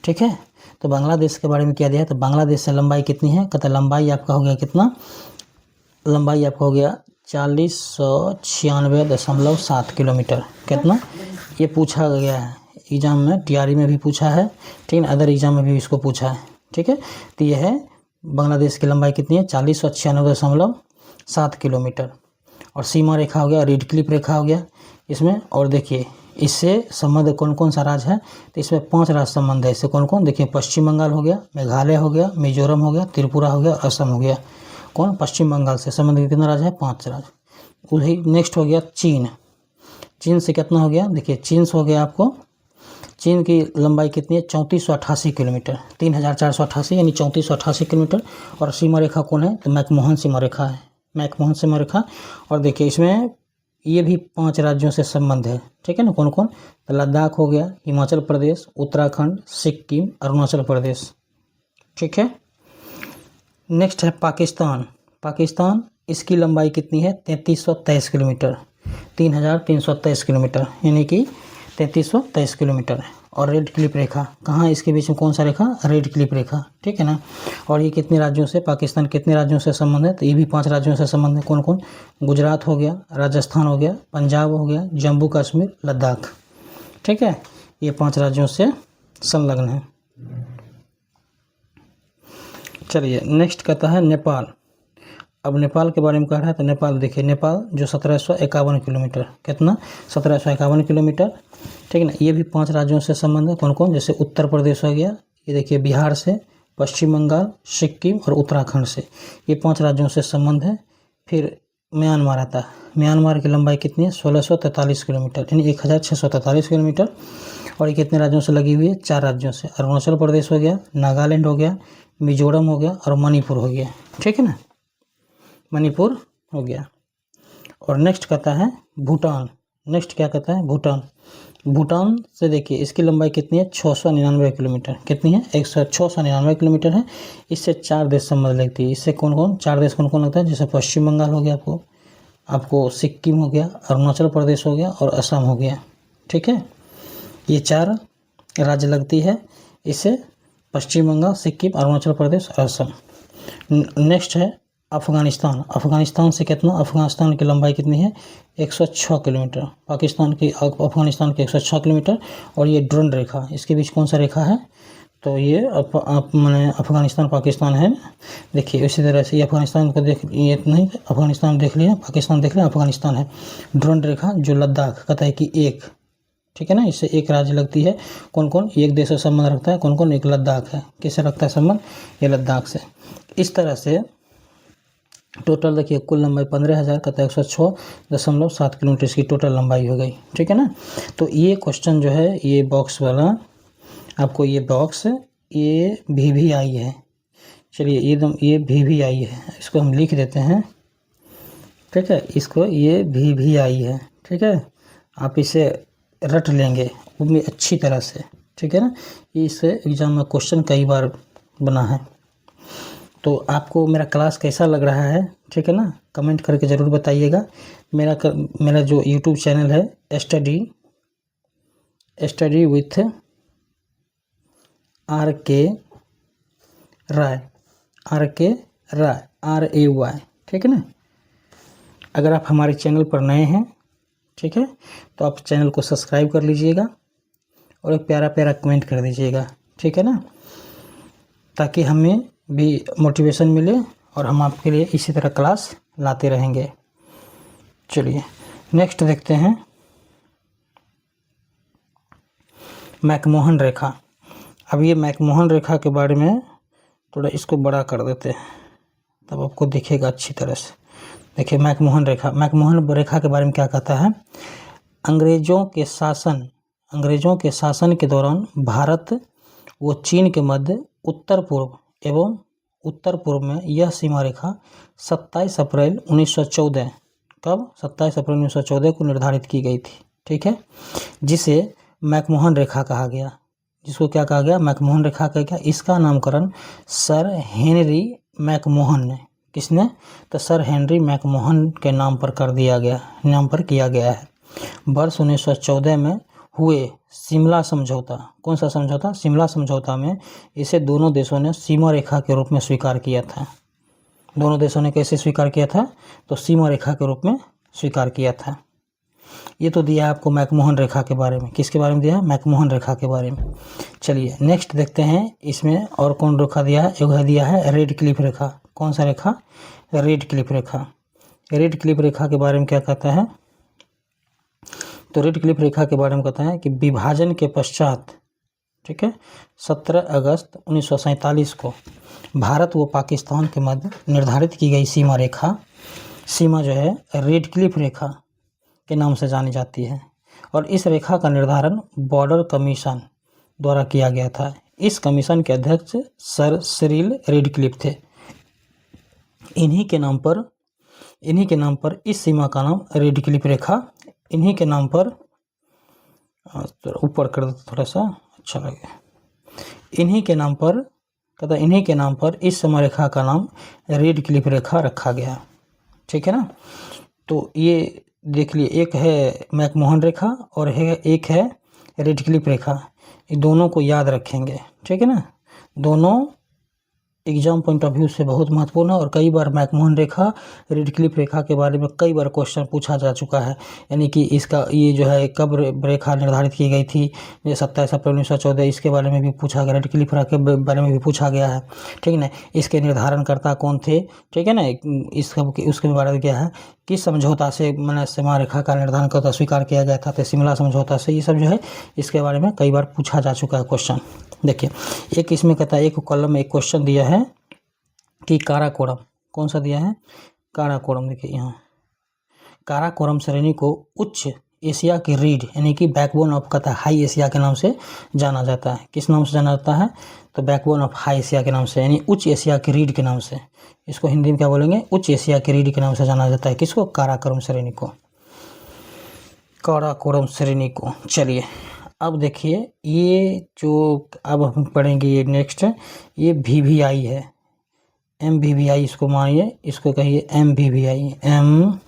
ठीक है। तो बांग्लादेश के बारे में क्या दिया है? तो बांग्लादेश से लंबाई कितनी है? कहता लंबाई आपका हो गया कितना? लंबाई आपका हो गया 4096.7 किलोमीटर। कितना? ये पूछा गया है एग्जाम में, टीआरई में भी पूछा है, ठीक है, अदर एग्जाम में भी इसको पूछा है, ठीक है। तो ये है बांग्लादेश की लंबाई कितनी है? 4096.7 किलोमीटर। और सीमा रेखा हो गया, रेड क्लिप रेखा हो गया इसमें। और देखिए इससे संबंध कौन कौन सा राज्य है? तो इसमें 5 राज्य संबंध है। इससे कौन कौन? देखिए पश्चिम बंगाल हो गया, मेघालय हो गया, मिजोरम हो गया, त्रिपुरा हो गया, असम हो गया। कौन? पश्चिम बंगाल से संबंधित कितना राज्य है? 5 राज्य। वही नेक्स्ट हो गया चीन। चीन से कितना हो गया? देखिए चीन से हो गया आपको, चीन की लंबाई कितनी है? 3488 किलोमीटर, 3488 यानी 3488 किलोमीटर। और सीमा रेखा कौन है? तो मैकमोहन सीमा रेखा है, मैकमोहन सीमा रेखा। और देखिए इसमें ये भी 5 राज्यों से संबंध है, ठीक है ना। कौन कौन? तो लद्दाख हो गया, हिमाचल प्रदेश, उत्तराखंड, सिक्किम, अरुणाचल प्रदेश, ठीक है। नेक्स्ट है पाकिस्तान। पाकिस्तान, इसकी लंबाई कितनी है? 3323 किलोमीटर, 3323 किलोमीटर यानी कि 3323 किलोमीटर है। और रेड क्लिप रेखा कहाँ है? इसके बीच में कौन सा रेखा? रेड क्लिप रेखा, ठीक है ना। और ये कितने राज्यों से, पाकिस्तान कितने राज्यों से संबंध है? तो ये भी 5 राज्यों से संबंध है। कौन कौन? गुजरात हो गया, राजस्थान हो गया, पंजाब हो गया, जम्मू कश्मीर, लद्दाख, ठीक है। ये 5 राज्यों से संलग्न है। चलिए नेक्स्ट कहता है नेपाल। अब नेपाल के बारे में कह रहा है, तो नेपाल देखिए, नेपाल जो 1751 किलोमीटर, कितना? 1751 किलोमीटर, ठीक है ना। ये भी 5 राज्यों से संबंध है। कौन कौन? जैसे उत्तर प्रदेश हो गया, ये देखिए बिहार से, पश्चिम बंगाल, सिक्किम और उत्तराखंड से, ये 5 राज्यों से संबंध है। फिर म्यांमार आता है। म्यांमार की लंबाई कितनी है? 1643 किलोमीटर यानी 1643 किलोमीटर। और ये कितने राज्यों से लगी हुई है? 4 राज्यों से। अरुणाचल प्रदेश हो गया, नागालैंड हो गया, मिजोरम हो गया और मणिपुर हो गया, ठीक है ना, मणिपुर हो गया। और नेक्स्ट कहता है भूटान। नेक्स्ट क्या कहता है? भूटान। भूटान से देखिए इसकी लंबाई कितनी है? 699 किलोमीटर। कितनी है? 699 किलोमीटर है। इससे 4 देश संबंध लगती है। इससे कौन कौन? 4 देश कौन कौन लगता है? जैसे पश्चिम बंगाल हो गया, आपको सिक्किम हो गया, अरुणाचल प्रदेश हो गया और असम हो गया, ठीक है। ये 4 राज्य लगती है इससे, पश्चिम बंगाल, सिक्किम, अरुणाचल प्रदेश और असम। नेक्स्ट है अफगानिस्तान, अफगानिस्तान से कितना, अफगानिस्तान की लंबाई कितनी है 106 किलोमीटर, पाकिस्तान की अफगानिस्तान की 106 किलोमीटर। और ये ड्रोन रेखा, इसके बीच कौन सा रेखा है, तो ये मैंने अफगानिस्तान पाकिस्तान है। देखिए इसी तरह से ये अफगानिस्तान को देख, ये नहीं अफगानिस्तान देख लिया, पाकिस्तान देख लिया, अफगानिस्तान है। ड्रोन रेखा जो लद्दाख कहता है कि एक, ठीक है ना, इससे एक राज्य लगती है। कौन कौन, एक देश से संबंध रखता है, कौन कौन, एक लद्दाख है। किससे रखता है संबंध, ये लद्दाख से। इस तरह से टोटल देखिए कुल लंबाई 15,000 का 106.7 किलोमीटर इसकी टोटल लंबाई हो गई, ठीक है ना। तो ये क्वेश्चन जो है ये बॉक्स वाला आपको, ये बॉक्स ये भी आई है। चलिए एकदम ये भी आई है, इसको हम लिख देते हैं, ठीक है, इसको ये भी आई है, ठीक है। आप इसे रट लेंगे वो भी अच्छी तरह से, ठीक है ना। इससे एग्जाम में क्वेश्चन कई बार बना है। तो आपको मेरा क्लास कैसा लग रहा है, ठीक है ना, कमेंट करके ज़रूर बताइएगा। मेरा जो यूट्यूब चैनल है study with RK Ray, RAY, ठीक है ना। अगर आप हमारे चैनल पर नए हैं, ठीक है, तो आप चैनल को सब्सक्राइब कर लीजिएगा और एक प्यारा प्यारा कमेंट कर दीजिएगा, ठीक है ना, ताकि हमें भी मोटिवेशन मिले और हम आपके लिए इसी तरह क्लास लाते रहेंगे। चलिए नेक्स्ट देखते हैं, मैकमोहन रेखा। अब ये मैकमोहन रेखा के बारे में थोड़ा इसको बड़ा कर देते हैं, तब आपको दिखेगा अच्छी तरह से। देखिए मैकमोहन रेखा के बारे में क्या कहता है, अंग्रेजों के शासन के दौरान भारत व चीन के मध्य उत्तर पूर्व में यह सीमा रेखा 27 अप्रैल 1914 कब 27 अप्रैल 1914 को निर्धारित की गई थी, ठीक है, जिसे मैकमोहन रेखा कहा गया। जिसको क्या कहा गया, मैकमोहन रेखा का क्या, इसका नामकरण सर हेनरी मैकमोहन ने, किसने, तो सर हेनरी मैकमोहन के नाम पर किया गया है। वर्ष 1914 में हुए शिमला समझौता, कौन सा समझौता, शिमला समझौता में इसे दोनों देशों ने सीमा रेखा के रूप में स्वीकार किया था। दोनों देशों ने कैसे स्वीकार किया था, तो सीमा रेखा के रूप में स्वीकार किया था। ये तो दिया है आपको मैकमोहन रेखा के बारे में, किसके बारे में दिया है, मैकमोहन रेखा के बारे में। चलिए नेक्स्ट देखते हैं, इसमें और कौन रेखा दिया है, एक दिया है रेड क्लिफ रेखा। कौन सा रेखा, रेड क्लिफ रेखा। रेड क्लिफ रेखा के बारे में क्या कहता है, तो रेड क्लिफ रेखा के बारे में कहता है कि विभाजन के पश्चात, ठीक है, 17 अगस्त 1947 को भारत व पाकिस्तान के मध्य निर्धारित की गई सीमा जो है रेड क्लिफ रेखा के नाम से जानी जाती है। और इस रेखा का निर्धारण बॉर्डर कमीशन द्वारा किया गया था। इस कमीशन के अध्यक्ष सर सिरिल रेडक्लिफ थे। इन्हीं के नाम पर इस सीमा का नाम रेडक्लिफ रेखा, इन्हीं के नाम पर, ऊपर कर देते थोड़ा सा अच्छा लगे, इन्हीं के नाम पर इस सीमा रेखा का नाम रेडक्लिफ रेखा रखा गया, ठीक है ना। तो ये देख लिए, एक है मैकमोहन रेखा और एक है रेडक्लिफ रेखा। ये दोनों को याद रखेंगे, ठीक है ना। दोनों एग्जाम पॉइंट ऑफ व्यू से बहुत महत्वपूर्ण है और कई बार मैकमोहन रेखा रेडक्लिफ रेखा के बारे में कई बार क्वेश्चन पूछा जा चुका है। यानी कि इसका ये जो है कब रेखा निर्धारित की गई थी, ये 27 अप्रैल 1914, इसके बारे में भी पूछा गया, रेडक्लिफ रेखा के बारे में भी पूछा गया है, ठीक है ना। इसके निर्धारणकर्ता कौन थे, ठीक है ना, उसके बारे में क्या है, किस समझौता से मैंने सीमा रेखा का निर्धारणकर्ता स्वीकार किया गया था, तो शिमला समझौता से। ये सब जो है इसके बारे में कई बार पूछा जा चुका है क्वेश्चन। देखिए एक इसमें कहता है, एक कॉलम में एक क्वेश्चन दिया है कि काराकोरम, कौन सा दिया है, काराकोरम। देखिए यहाँ काराकोरम श्रेणी को उच्च एशिया की रीढ़ यानी कि बैकबोन ऑफ कहता है हाई एशिया के नाम से जाना जाता है। किस नाम से जाना जाता है, तो बैकबोन ऑफ हाई एशिया के नाम से, यानी उच्च एशिया की रीढ़ के नाम से। इसको हिंदी में क्या बोलेंगे, उच्च एशिया की रीढ़ के नाम से जाना जाता है। किसको, काराकोरम श्रेणी को, काराकोरम श्रेणी को। चलिए अब देखिए ये जो अब हम पढ़ेंगे ये नेक्स्ट है, ये VVI है, MVVI इसको मानिए, इसको कहिए MVVI, M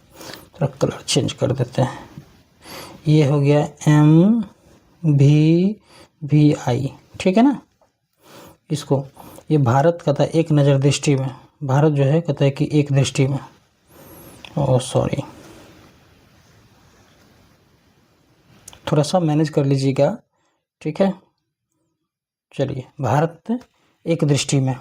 थोड़ा कलर चेंज कर देते हैं, ये हो गया MVVI, ठीक है ना। इसको ये भारत का था एक नज़र दृष्टि में, भारत जो है कहता है कि एक दृष्टि में, ओह सॉरी, थोड़ा सा मैनेज कर लीजिएगा, ठीक है। चलिए, भारत एक दृष्टि में।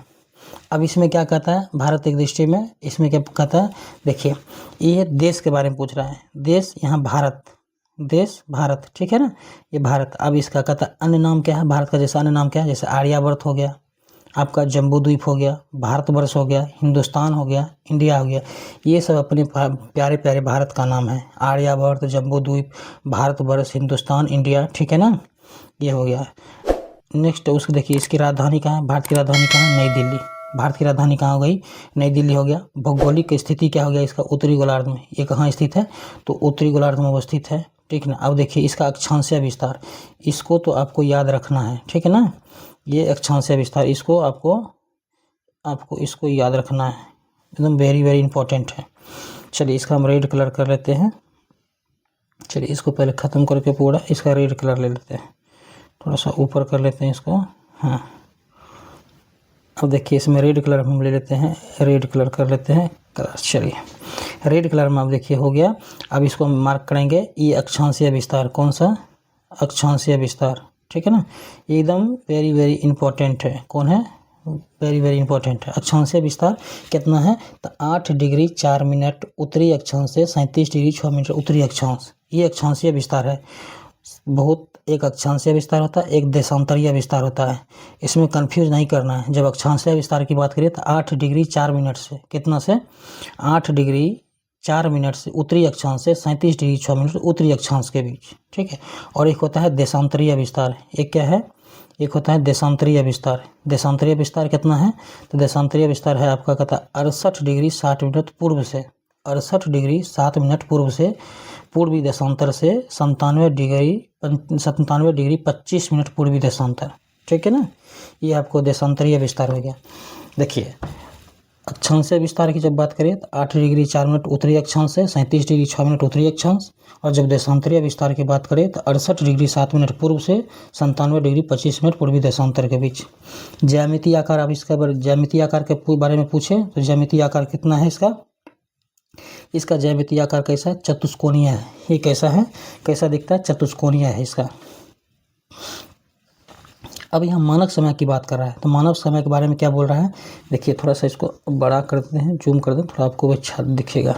अब इसमें क्या कहता है, भारत एक दृष्टि में, इसमें क्या कहता है, देखिए ये देश के बारे में पूछ रहा है, देश, यहाँ भारत, देश भारत, ठीक है ना, ये भारत। अब इसका कहता है अन्य नाम क्या है भारत का, जैसे अन्य नाम क्या है, जैसे आर्यावर्त हो गया, आपका जम्बू द्वीप हो गया, भारतवर्ष हो गया, हिंदुस्तान हो गया, इंडिया हो गया, ये सब अपने प्यारे प्यारे भारत का नाम है। आर्यावर्त, जम्बू द्वीप, भारतवर्ष, हिंदुस्तान, इंडिया, ठीक है ना, ये हो गया। नेक्स्ट उसको देखिए, इसकी राजधानी कहाँ है, भारत की राजधानी कहाँ है, नई दिल्ली। भारत की राजधानी कहाँ हो गई, नई दिल्ली हो गया। भौगोलिक स्थिति क्या हो गया इसका, उत्तरी गोलार्ध में। ये कहाँ स्थित है, तो उत्तरी गोलार्ध में अवस्थित है, ठीक ना। अब देखिए इसका अक्षांशीय विस्तार, इसको तो आपको याद रखना है, ठीक है ना। ये अक्षांशीय विस्तार, इसको आपको इसको याद रखना है, एकदम वेरी वेरी इंपॉर्टेंट है। चलिए इसका हम रेड कलर कर लेते हैं। चलिए इसको पहले ख़त्म करके पूरा इसका रेड कलर ले लेते हैं, थोड़ा सा ऊपर कर लेते हैं इसको, हाँ। अब देखिए इसमें रेड कलर हम ले लेते हैं, रेड कलर कर लेते हैं कलर। चलिए रेड कलर में अब देखिए हो गया। अब इसको हम मार्क करेंगे, ये अक्षांशीय विस्तार, कौन सा, अक्षांशीय विस्तार, ठीक है ना। ये एकदम वेरी वेरी इंपॉर्टेंट है, कौन है, वेरी वेरी इंपॉर्टेंट है। अक्षांशीय विस्तार कितना है, तो 8 डिग्री 4 मिनट उत्तरी अक्षांश से 37 डिग्री 6 मिनट उत्तरी अक्षांश, ये अक्षांशीय विस्तार है। बहुत एक अक्षांशीय विस्तार होता है, एक देशांतरीय विस्तार होता है, इसमें कंफ्यूज नहीं करना है। जब अक्षांशीय विस्तार की बात करें तो 8 डिग्री 4 मिनट से, कितना से, 8 डिग्री 4 मिनट से उत्तरी अक्षांश से 37 डिग्री 6 मिनट उत्तरी अक्षांश के बीच, ठीक है। और एक होता है देशांतरीय विस्तार, एक क्या है, एक होता है देशांतरीय विस्तार। देशांतरीय विस्तार कितना है, तो देशांतरीय विस्तार है आपका कहता है 68 डिग्री 60 मिनट पूर्व से, 68 डिग्री 7 मिनट पूर्व से पूर्वी देशांतर से 97 डिग्री 25 मिनट पूर्वी देशांतर, ठीक है ना। ये आपको देशांतरीय विस्तार हो गया। देखिए अक्षांशीय विस्तार की जब बात करें तो 8 डिग्री 4 मिनट उत्तरी अक्षांश से 37 डिग्री 6 मिनट उत्तरी अक्षांश, और जब देशांतरीय विस्तार की बात करें तो 68 डिग्री 7 मिनट पूर्व से 97 डिग्री 25 मिनट पूर्वी देशांतर के बीच। ज्यामितीय आकार, अब इसका ज्यामितीय आकार के बारे में पूछे तो ज्यामितीय आकार कितना है इसका, इसका ज्यामितीय आकार कैसा है, चतुष्कोणीय है। ये कैसा है, कैसा दिखता है, चतुष्कोणीय है इसका। अब यहाँ मानक समय की बात कर रहा है, तो मानक समय के बारे में क्या बोल रहा है, देखिए थोड़ा सा इसको बड़ा कर देते हैं, जूम कर दें, थोड़ा आपको अच्छा दिखेगा।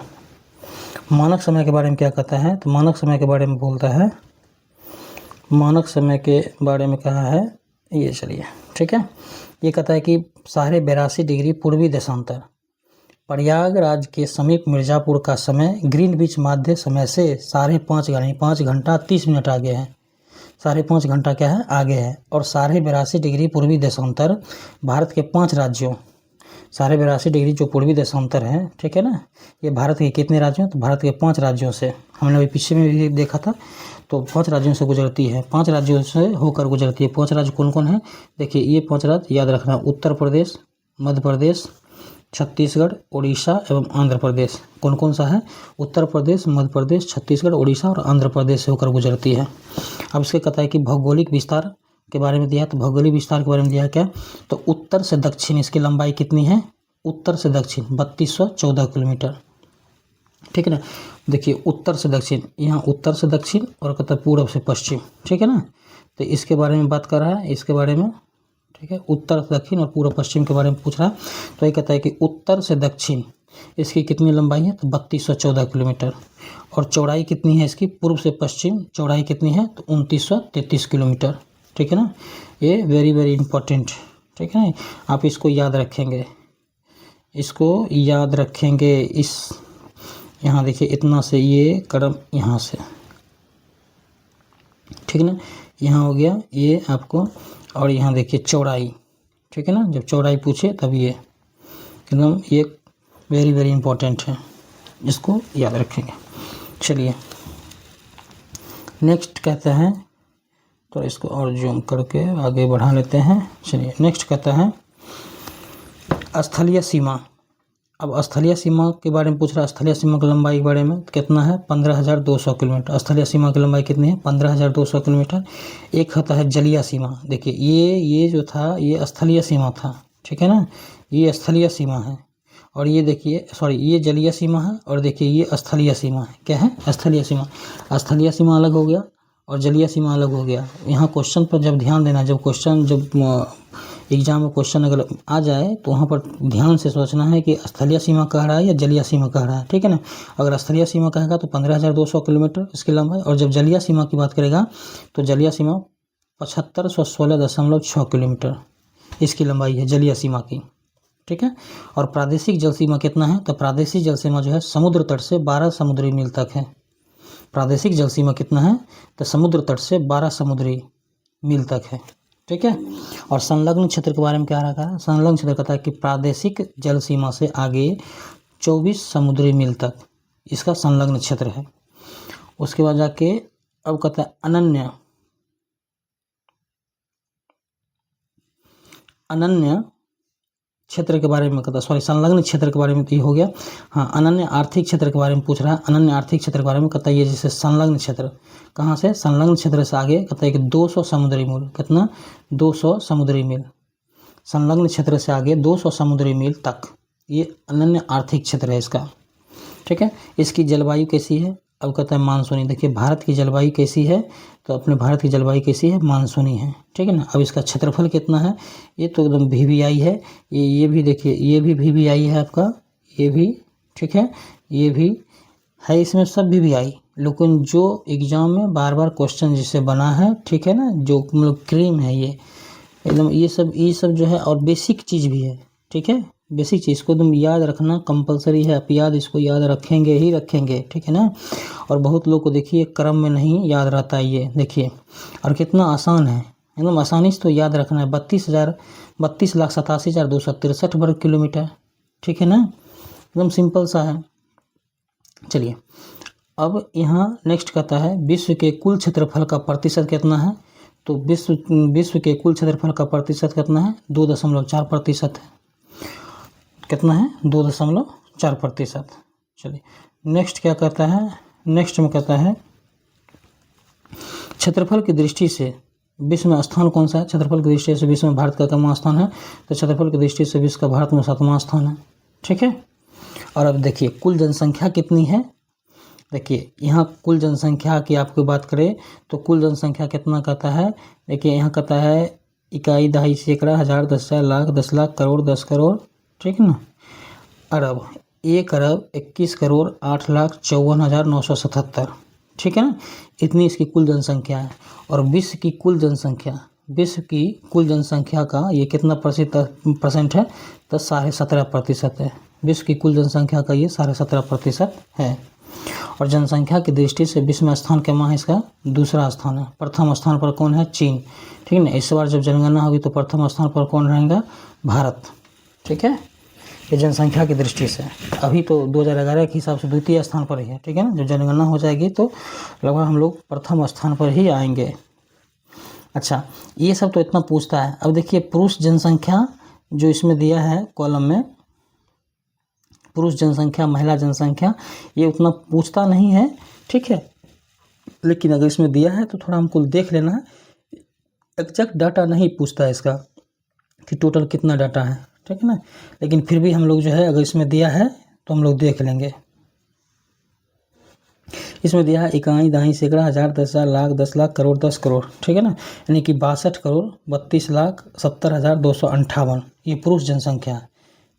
मानक समय के बारे में क्या कहता है, तो मानक समय के बारे में बोलता है, मानक समय के बारे में कहा है ये, चलिए ठीक है। ये कहता है कि 82.5 डिग्री पूर्वी देशांतर, प्रयागराज के समीप मिर्ज़ापुर का समय ग्रीनविच माध्य समय से 5.5 घंटा 30 मिनट आगे है, 5.5 घंटा क्या है, आगे है। और 82.5 डिग्री पूर्वी देशांतर भारत के 5 राज्यों, 82.5 डिग्री जो पूर्वी देशांतर है, ठीक है ना, ये भारत के कितने राज्यों, तो भारत के 5 राज्यों से, हमने अभी पीछे में भी देखा था, तो 5 राज्यों से गुजरती है, 5 राज्यों से होकर गुजरती है। 5 राज्य कौन कौन है, देखिए ये 5 राज्य याद रखना, उत्तर प्रदेश, मध्य प्रदेश, छत्तीसगढ़, उड़ीसा एवं आंध्र प्रदेश। कौन कौन सा है, उत्तर प्रदेश, मध्य प्रदेश, छत्तीसगढ़, उड़ीसा और आंध्र प्रदेश से होकर गुजरती है। अब इसके कहता है कि भौगोलिक विस्तार के बारे में दिया, तो भौगोलिक विस्तार के बारे में दिया क्या, तो उत्तर से दक्षिण इसकी लंबाई कितनी है, उत्तर से दक्षिण 3214 किलोमीटर, ठीक है ना। देखिए उत्तर से दक्षिण, यहाँ उत्तर से दक्षिण और कहता है पूर्व से पश्चिम, ठीक है ना। तो इसके बारे में बात कर रहा है, इसके बारे में, ठीक है, उत्तर दक्षिण और पूर्व पश्चिम के बारे में पूछ रहा है। तो ये कहता है कि उत्तर से दक्षिण इसकी कितनी लंबाई है, तो 3214 किलोमीटर, और चौड़ाई कितनी है इसकी, पूर्व से पश्चिम चौड़ाई कितनी है, तो 2933 किलोमीटर, ठीक है ना। ये वेरी वेरी इंपॉर्टेंट, ठीक है, आप इसको याद रखेंगे, इसको याद रखेंगे। इस यहाँ देखिए इतना से ये कदम यहाँ से, ठीक है ना, यहाँ हो गया ये आपको, और यहाँ देखिए चौड़ाई, ठीक है ना, जब चौड़ाई पूछे तब ये एकदम ये वेरी वेरी इंपॉर्टेंट है, इसको याद रखेंगे। चलिए नेक्स्ट कहता है, तो इसको और जूम करके आगे बढ़ा लेते हैं। चलिए नेक्स्ट कहता है स्थलीय सीमा। अब स्थलीय सीमा के बारे में पूछ रहा है, स्थलीय सीमा की लंबाई के बारे में कितना है, 15,200 किलोमीटर। स्थलीय सीमा की लंबाई कितनी है, 15,200 किलोमीटर। एक होता है जलीय सीमा, देखिए ये जो था ये स्थलीय सीमा था, ठीक है ना, ये स्थलीय सीमा है। और ये देखिए सॉरी ये जलीय सीमा है और देखिए ये स्थलीय सीमा है। क्या है? स्थलीय सीमा। स्थलीय सीमा अलग हो गया और जलीय सीमा अलग हो गया। यहाँ क्वेश्चन पर जब ध्यान देना, जब एग्जाम में क्वेश्चन अगर आ जाए तो वहाँ पर ध्यान से सोचना है कि स्थलीय सीमा कह रहा है या जलीय सीमा कह रहा है। ठीक है ना? अगर स्थलीय सीमा कहेगा तो 15,200 किलोमीटर इसकी लंबाई, और जब जलीय सीमा की बात करेगा तो जलीय सीमा 7516.6 किलोमीटर इसकी लंबाई है जलीय सीमा की। ठीक है? और प्रादेशिक जल सीमा कितना है? तो प्रादेशिक जल सीमा जो है समुद्र तट से 12 समुद्री मील तक है। प्रादेशिक जल सीमा कितना है? तो समुद्र तट से 12 समुद्री मील तक है। ठीक है? और संलग्न क्षेत्र के बारे में क्या रखा है? संलग्न क्षेत्र कहता है कि प्रादेशिक जल सीमा से आगे 24 समुद्री मील तक इसका संलग्न क्षेत्र है। उसके बाद जाके अब कहता है अनन्य क्षेत्र के बारे में कहता है, सॉरी संलग्न क्षेत्र के बारे में तो ये हो गया। हाँ, अनन्य आर्थिक क्षेत्र के बारे में पूछ रहा है। अनन्य आर्थिक क्षेत्र के बारे में कहता है ये जैसे संलग्न क्षेत्र, कहाँ से? संलग्न क्षेत्र से आगे कहता है कि 200 समुद्री मील। कितना? 200 समुद्री मील। संलग्न क्षेत्र से आगे 200 समुद्री मील तक ये अनन्य आर्थिक क्षेत्र है इसका। ठीक है? इसकी जलवायु कैसी है? अब कहता है मानसूनी। देखिए भारत की जलवायु कैसी है? तो अपने भारत की जलवायु कैसी है? मानसूनी है। ठीक है ना? अब इसका क्षेत्रफल कितना है? ये तो एकदम VVI है। ये भी देखिए, ये भी VVI है आपका, ये भी। ठीक है? ये भी है, इसमें सब VVI। लेकिन जो एग्जाम में बार बार क्वेश्चन जिससे बना है, ठीक है ना, जो मतलब क्रीम है ये एकदम, ये सब जो है, और बेसिक चीज़ भी है। ठीक है? बेसिक चीज़ को तुम याद रखना कंपलसरी है। आप इसको याद रखेंगे ही रखेंगे। ठीक है ना? और बहुत लोग को देखिए क्रम में नहीं याद रहता है ये, देखिए, और कितना आसान है, एकदम आसानी से तो याद रखना है। 32,87,263 वर्ग किलोमीटर। ठीक है ना? एकदम सिंपल सा है। चलिए अब यहाँ नेक्स्ट कहता है विश्व के कुल क्षेत्रफल का प्रतिशत कितना है? तो विश्व के कुल क्षेत्रफल का प्रतिशत कितना है? 2.4% है। कितना है? 2.4%। चलिए नेक्स्ट क्या कहता है? नेक्स्ट में कहता है क्षेत्रफल की दृष्टि से विश्व में स्थान कौन सा है? क्षेत्रफल की दृष्टि से विश्व में भारत का कितना स्थान है? तो क्षेत्रफल की दृष्टि से विश्व का भारत में 7वां स्थान है। ठीक है? और अब देखिए कुल जनसंख्या कितनी है? देखिए यहाँ कुल जनसंख्या की आपको बात करें तो कुल जनसंख्या कितना कहता है? देखिए यहाँ कहता है इकाई, दहाई, सैकड़ा, हजार, 10,000, लाख, 10 लाख, करोड़, 10 करोड़। ठीक है ना? अरब, 1 अरब 21 करोड़ 8,54,977। ठीक है ना? इतनी इसकी कुल जनसंख्या है। और विश्व की कुल जनसंख्या का ये कितना परसेंट है? तो 17.5% है। विश्व की कुल जनसंख्या का ये 17.5% है। और जनसंख्या की दृष्टि से विश्व में स्थान क्या है? इसका दूसरा स्थान है। प्रथम स्थान पर कौन है? चीन। ठीक है ना? इस बार जब जनगणना होगी तो प्रथम स्थान पर कौन रहेगा? भारत। ठीक है? ये जनसंख्या की दृष्टि से अभी तो 2011 के हिसाब से द्वितीय स्थान पर ही है। ठीक है ना? जब जनगणना हो जाएगी तो लगभग हम लोग प्रथम स्थान पर ही आएंगे। अच्छा, ये सब तो इतना पूछता है। अब देखिए पुरुष जनसंख्या जो इसमें दिया है कॉलम में, पुरुष जनसंख्या, महिला जनसंख्या, ये उतना पूछता नहीं है। ठीक है? लेकिन अगर इसमें दिया है तो थोड़ा हमको देख लेना है। एग्जैक्ट डाटा नहीं पूछता है इसका कि टोटल कितना डाटा है। ठीक है ना? लेकिन फिर भी हम लोग जो है अगर इसमें दिया है तो हम लोग देख लेंगे। इसमें दिया है इकाई, दहाई, सैकड़ा, हजार, 10,000, लाख, 10 लाख, करोड़, 10 करोड़। ठीक है ना? यानी कि 62 करोड़ 32,70,258 ये पुरुष जनसंख्या है।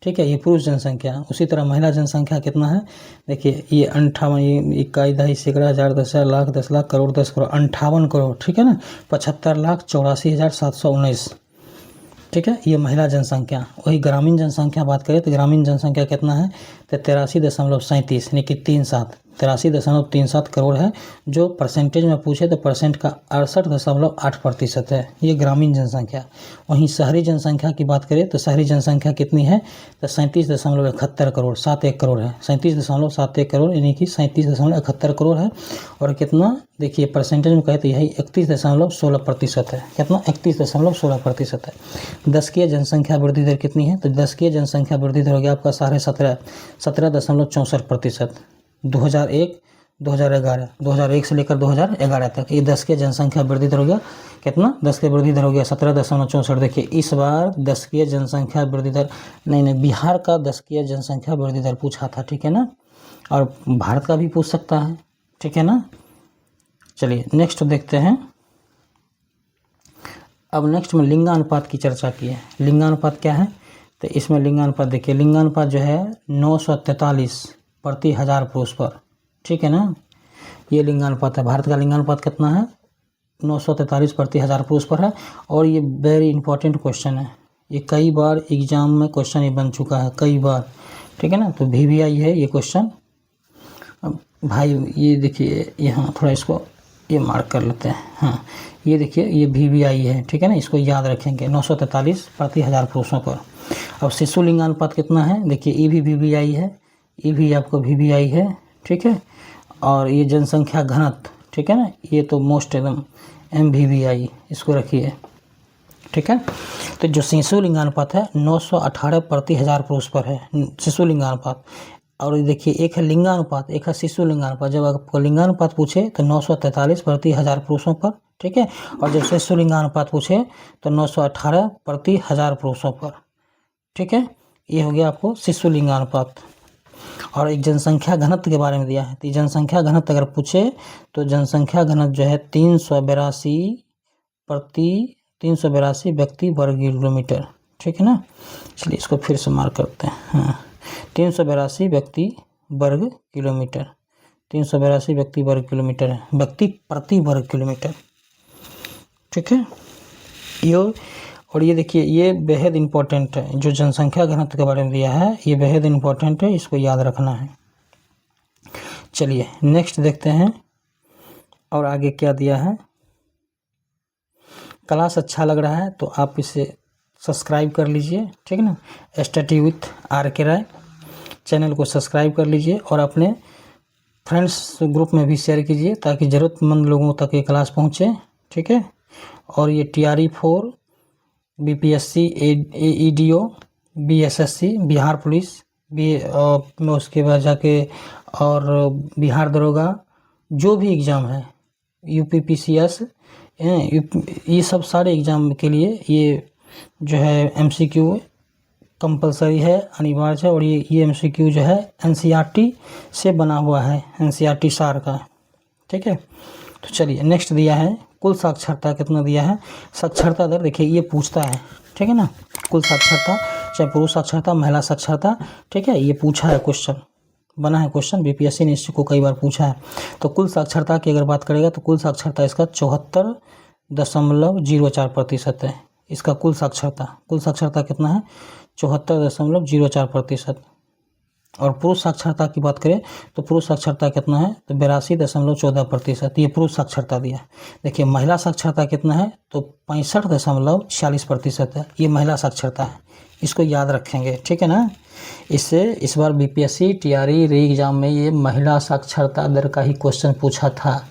ठीक है? ये पुरुष जनसंख्या। उसी तरह महिला जनसंख्या कितना है? देखिए ये 58, ये इकाई, दहाई, सैकड़ा, हजार, 10,000, लाख, 10 लाख, करोड़, 10 करोड़, 58 करोड़। ठीक है ना? 75,84,719। ठीक है? ये महिला जनसंख्या। वही ग्रामीण जनसंख्या बात करें तो ग्रामीण जनसंख्या कितना है? तो 83.37 यानी कि 83.37 करोड़ है। जो परसेंटेज में पूछे तो परसेंट का 68.8% है। ये ग्रामीण जनसंख्या। वहीं शहरी जनसंख्या की बात करें तो शहरी जनसंख्या कितनी है? तो 37.71 करोड़, 71 करोड़ है। 37.71 करोड़ यानी कि 37.71 करोड़ है। और कितना देखिए परसेंटेज में कहे तो यही 31.16% है। कितना? 31.16% है। दशकीय जनसंख्या वृद्धि दर कितनी है? तो दशकीय जनसंख्या वृद्धि दर हो गया आपका 17.64%। 2001, 2011, 2001 से लेकर 2011 तक ये 10 की जनसंख्या वृद्धि दर हो गया कितना, 10 की वृद्धि दर हो गया 17.64। देखिए इस बार 10 की जनसंख्या वृद्धि दर नहीं बिहार का 10 की जनसंख्या वृद्धि दर पूछा था, ठीक है ना, और भारत का भी पूछ सकता है, ठीक है ना। चलिए नेक्स्ट देखते हैं। अब नेक्स्ट में लिंगानुपात की चर्चा की है। लिंगानुपात क्या है, तो इसमें लिंगानुपात देखिए, लिंगानुपात जो है 943 प्रति 1000 पुरुष पर, ठीक है ना, ये लिंगानुपात है। भारत का लिंगानुपात कितना है, 943 प्रति 1000 पुरुष पर है। और ये वेरी इंपॉर्टेंट क्वेश्चन है, ये कई बार एग्जाम में क्वेश्चन ये बन चुका है कई बार, ठीक है ना। तो VVI है ये क्वेश्चन। अब भाई ये देखिए यहाँ थोड़ा इसको ये मार्क कर लेते हैं, हाँ ये देखिए ये VVI है, ठीक है ना, इसको याद रखेंगे 943 प्रति 1000 पुरुषों पर। अब शिशु लिंगानुपात कितना है, देखिए ये भी VVI है, ये भी आपको VVI है, ठीक है। और ये जनसंख्या घनत्व, ठीक है ना, ये तो मोस्ट एकदम MVVI, इसको रखिए, ठीक है। तो जो शिशु लिंगानुपात है 918 प्रति 1000 पुरुष पर है शिशु लिंगानुपात। और देखिए एक है लिंगानुपात, एक है शिशु लिंगानुपात। जब आपको लिंगानुपात पूछे तो 943 प्रति 1000 पुरुषों पर, ठीक है, और जब शिशु लिंगानुपात पूछे तो 918 प्रति 1000 पुरुषों पर, ठीक है। ये हो गया आपको शिशु लिंगानुपात। और एक जनसंख्या घनत्व के बारे में दिया है, तो जनसंख्या घनत्व अगर पूछे तो जनसंख्या घनत्व जो है 382 व्यक्ति वर्ग किलोमीटर, ठीक है ना। चलिए इसको फिर से मार्क करते हैं, हाँ 382 व्यक्ति वर्ग किलोमीटर, 382 व्यक्ति वर्ग किलोमीटर है, व्यक्ति प्रति वर्ग किलोमीटर, ठीक है। ये और ये देखिए ये बेहद इम्पोर्टेंट है, जो जनसंख्या घनत्व के बारे में दिया है ये बेहद इम्पोर्टेंट है, इसको याद रखना है। चलिए नेक्स्ट देखते हैं और आगे क्या दिया है। क्लास अच्छा लग रहा है तो आप इसे सब्सक्राइब कर लीजिए, ठीक है ना, study with RK Ray channel को सब्सक्राइब कर लीजिए और अपने फ्रेंड्स ग्रुप में भी शेयर कीजिए ताकि ज़रूरतमंद लोगों तक ये क्लास पहुँचे, ठीक है। और ये TRE4 BPSC AEDO BSSC Bihar police में उसके बाद जाके और बिहार दरोगा जो भी एग्ज़ाम है UPPCS ये सब सारे एग्ज़ाम के लिए ये जो है MCQ कंपलसरी है, अनिवार्य है। और ये MCQ जो है NCERT से बना हुआ है, NCERT सार का, ठीक है। तो चलिए नेक्स्ट दिया है कुल साक्षरता कितना दिया है, साक्षरता दर देखिए ये पूछता है, ठीक है ना, कुल साक्षरता चाहे पुरुष साक्षरता महिला साक्षरता, ठीक है, ये पूछा है क्वेश्चन, बना है क्वेश्चन, BPSC ने इसको कई बार पूछा है। तो कुल साक्षरता की अगर बात करेगा तो कुल साक्षरता इसका 74.04% है, इसका कुल साक्षरता कितना है 74.04%। और पुरुष साक्षरता की बात करें तो पुरुष साक्षरता कितना है तो 82.14%, ये पुरुष साक्षरता दिया है। देखिए महिला साक्षरता कितना है तो 65.46% है, ये महिला साक्षरता है, इसको याद रखेंगे, ठीक है ना। इससे इस बार BPSC TRE री एग्ज़ाम में ये महिला साक्षरता दर का ही क्वेश्चन पूछा था,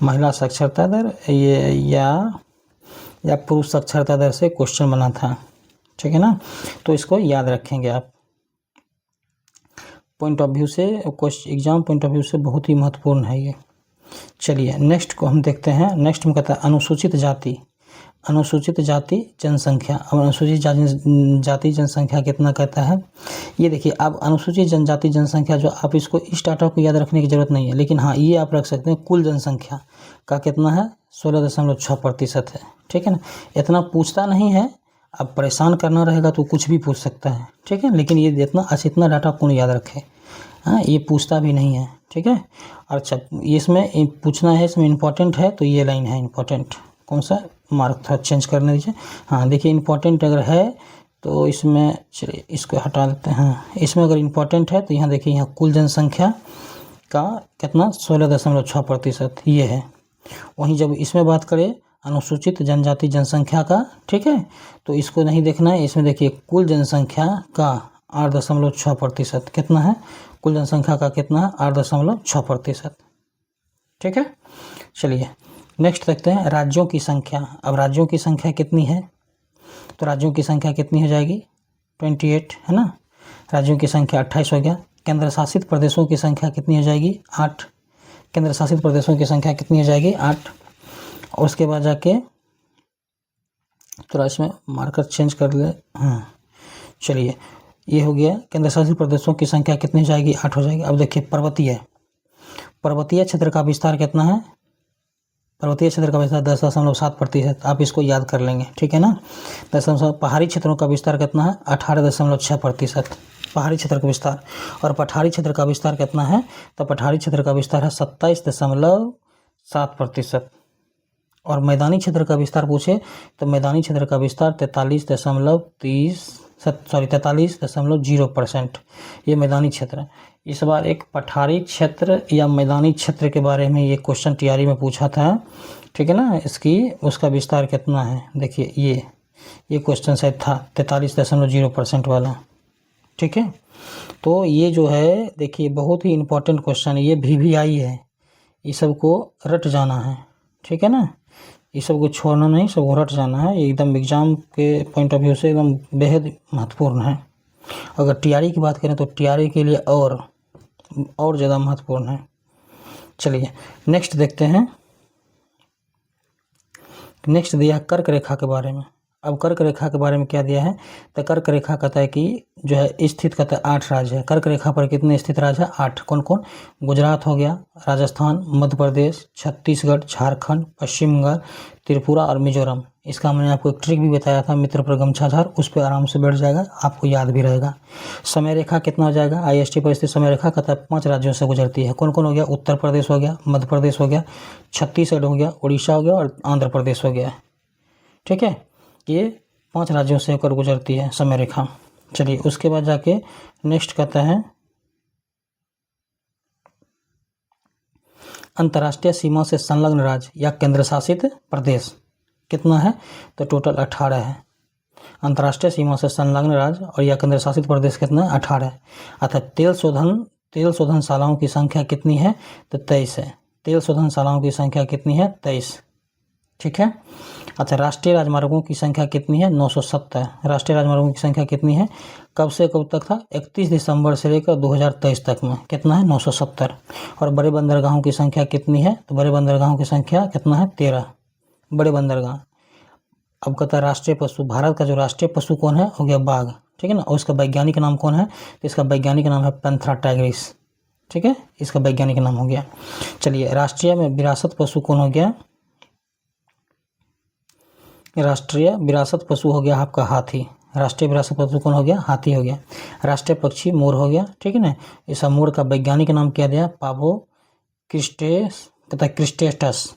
महिला साक्षरता दर ये या पुरुष साक्षरता दर से क्वेश्चन बना था, ठीक है ना। तो इसको याद रखेंगे आप, पॉइंट ऑफ व्यू से एग्जाम पॉइंट ऑफ व्यू से बहुत ही महत्वपूर्ण है ये। चलिए नेक्स्ट को हम देखते हैं। नेक्स्ट में कहता है अनुसूचित जाति जनसंख्या। अब अनुसूचित जाति जनसंख्या कितना कहता है, ये देखिए। अब अनुसूचित जनजाति जनसंख्या जो आप इसको इस डाटा को याद रखने की ज़रूरत नहीं है, लेकिन हाँ ये आप रख सकते हैं कुल जनसंख्या का कितना है 16.6% है, ठीक है ना। इतना पूछता नहीं है, अब परेशान करना रहेगा तो कुछ भी पूछ सकता है, ठीक है, लेकिन ये इतना डाटा कौन याद रखे, हाँ ये पूछता भी नहीं है, ठीक है। अच्छा इसमें पूछना है, इसमें इम्पोर्टेंट है तो ये लाइन है इम्पोर्टेंट, कौन सा मार्क थोड़ा चेंज करने दीजिए, हाँ देखिए इम्पोर्टेंट अगर है तो इसमें चलिए इसको हटा देते हैं। हाँ इसमें अगर इम्पोर्टेंट है तो यहाँ देखिए, यहाँ कुल जनसंख्या का कितना 16.6% ये है। वहीं जब इसमें बात करें अनुसूचित जनजाति जनसंख्या का, ठीक है, तो इसको नहीं देखना है। इसमें देखिए कुल जनसंख्या का 8.6% कितना है, कुल जनसंख्या का कितना है 8.6%, ठीक है। चलिए नेक्स्ट देखते हैं राज्यों की संख्या। अब राज्यों की संख्या कितनी है, तो राज्यों की संख्या कितनी हो जाएगी 28 है ना, राज्यों की संख्या 28 हो गया। केंद्र शासित प्रदेशों की संख्या कितनी हो जाएगी 8, केंद्र शासित प्रदेशों की संख्या कितनी हो जाएगी 8। और उसके बाद जाके थोड़ा इसमें मार्कर चेंज कर ले, हाँ चलिए ये हो गया। केंद्र शासित प्रदेशों की संख्या कितनी हो जाएगी 8 हो जाएगी। अब देखिए पर्वतीय क्षेत्र का विस्तार कितना है, पर्वतीय क्षेत्र का विस्तार 10.7%। आप इसको याद कर लेंगे, ठीक है ना। 10। पहाड़ी क्षेत्रों का विस्तार कितना है 18.6% पहाड़ी क्षेत्र का विस्तार। और पठारी क्षेत्र का विस्तार कितना है, तो पठारी क्षेत्र का विस्तार है 27.7%। और मैदानी क्षेत्र का विस्तार पूछे तो मैदानी क्षेत्र का विस्तार 43.0% ये मैदानी क्षेत्र है। इस बार एक पठारी क्षेत्र या मैदानी क्षेत्र के बारे में ये क्वेश्चन टीआरई में पूछा था, ठीक है ना। उसका विस्तार कितना है, देखिए ये क्वेश्चन शायद था 43.0% वाला, ठीक है। तो ये जो है देखिए बहुत ही इम्पोर्टेंट क्वेश्चन है, ये VVI है, ये सबको रट जाना है, ठीक है ना। ये सबको छोड़ना नहीं, सबको रट जाना है, एकदम एग्जाम के पॉइंट ऑफ व्यू से एकदम बेहद महत्वपूर्ण है। अगर टीआरई की बात करें तो टीआरई के लिए और ज़्यादा महत्वपूर्ण है। चलिए नेक्स्ट देखते हैं। नेक्स्ट दिया कर्क रेखा के बारे में। अब कर्क रेखा के बारे में क्या दिया है, तो कर्क रेखा कहता है कि जो है स्थित कहता है 8 राज्य है। कर्क रेखा पर कितने स्थित राज्य है 8। कौन कौन, गुजरात हो गया, राजस्थान, मध्य प्रदेश, छत्तीसगढ़, झारखंड, पश्चिम बंगाल, त्रिपुरा और मिजोरम। इसका मैंने आपको एक ट्रिक भी बताया था, मित्र पर गमछा झार, उस पर आराम से बैठ जाएगा, आपको याद भी रहेगा। समय रेखा कितना हो जाएगा, IST पर स्थित समय रेखा कहता है 5 राज्यों से गुजरती है। कौन कौन हो गया, उत्तर प्रदेश हो गया, मध्य प्रदेश हो गया, छत्तीसगढ़ हो गया, उड़ीसा हो गया और आंध्र प्रदेश हो गया, ठीक है। ये 5 राज्यों से होकर गुजरती है समय रेखा। चलिए उसके बाद जाके नेक्स्ट कहता है अंतर्राष्ट्रीय सीमा से संलग्न राज्य या केंद्र शासित प्रदेश कितना है, तो टोटल 18 है। अंतर्राष्ट्रीय सीमा से संलग्न राज्य और या केंद्र शासित प्रदेश कितना है 18 है। अर्थात तेल शोधनशालाओं की संख्या कितनी है, तो 23 है। तेल शोधनशालाओं की संख्या कितनी है 23, ठीक है। अच्छा राष्ट्रीय राजमार्गों की संख्या कितनी है 970। राष्ट्रीय राजमार्गों की संख्या कितनी है, कब से कब तक था 31 दिसंबर से लेकर 2023 तक में कितना है 970। और बड़े बंदरगाहों की संख्या कितनी है, तो बड़े बंदरगाहों की संख्या कितना है 13 बड़े बंदरगाह। अब कहता है राष्ट्रीय पशु, भारत का जो राष्ट्रीय पशु कौन है, हो गया बाघ, ठीक है ना। और इसका वैज्ञानिक नाम कौन है, तो इसका वैज्ञानिक नाम है पैंथेरा टाइग्रिस, ठीक है, इसका वैज्ञानिक नाम हो गया। चलिए राष्ट्रीय में विरासत पशु कौन हो गया, राष्ट्रीय विरासत पशु हो गया आपका हाथी। राष्ट्रीय विरासत पशु कौन हो गया, हाथी हो गया। राष्ट्रीय पक्षी मोर हो गया, ठीक है ना। इस मोर का वैज्ञानिक नाम क्या दिया, पावो क्रिस्टेटस,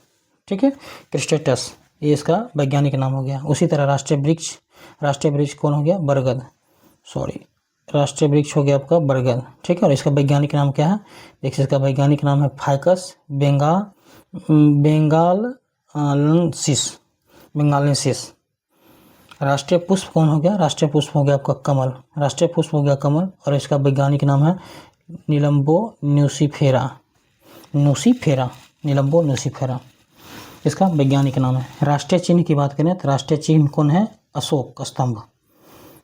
ठीक है, क्रिस्टेटस, ये इसका वैज्ञानिक नाम हो गया। उसी तरह राष्ट्रीय वृक्ष कौन हो गया, बरगद, राष्ट्रीय वृक्ष हो गया आपका बरगद, ठीक है। और इसका वैज्ञानिक नाम क्या है, देखिए इसका वैज्ञानिक नाम है फाइकस बेंगालेंसिस। राष्ट्रीय पुष्प कौन हो गया, राष्ट्रीय पुष्प हो गया आपका कमल, राष्ट्रीय पुष्प हो गया कमल। और इसका वैज्ञानिक नाम है निलंबो न्यूसीफेरा, इसका वैज्ञानिक नाम है। राष्ट्रीय चिन्ह की बात करें तो राष्ट्रीय चिन्ह कौन है, अशोक स्तंभ।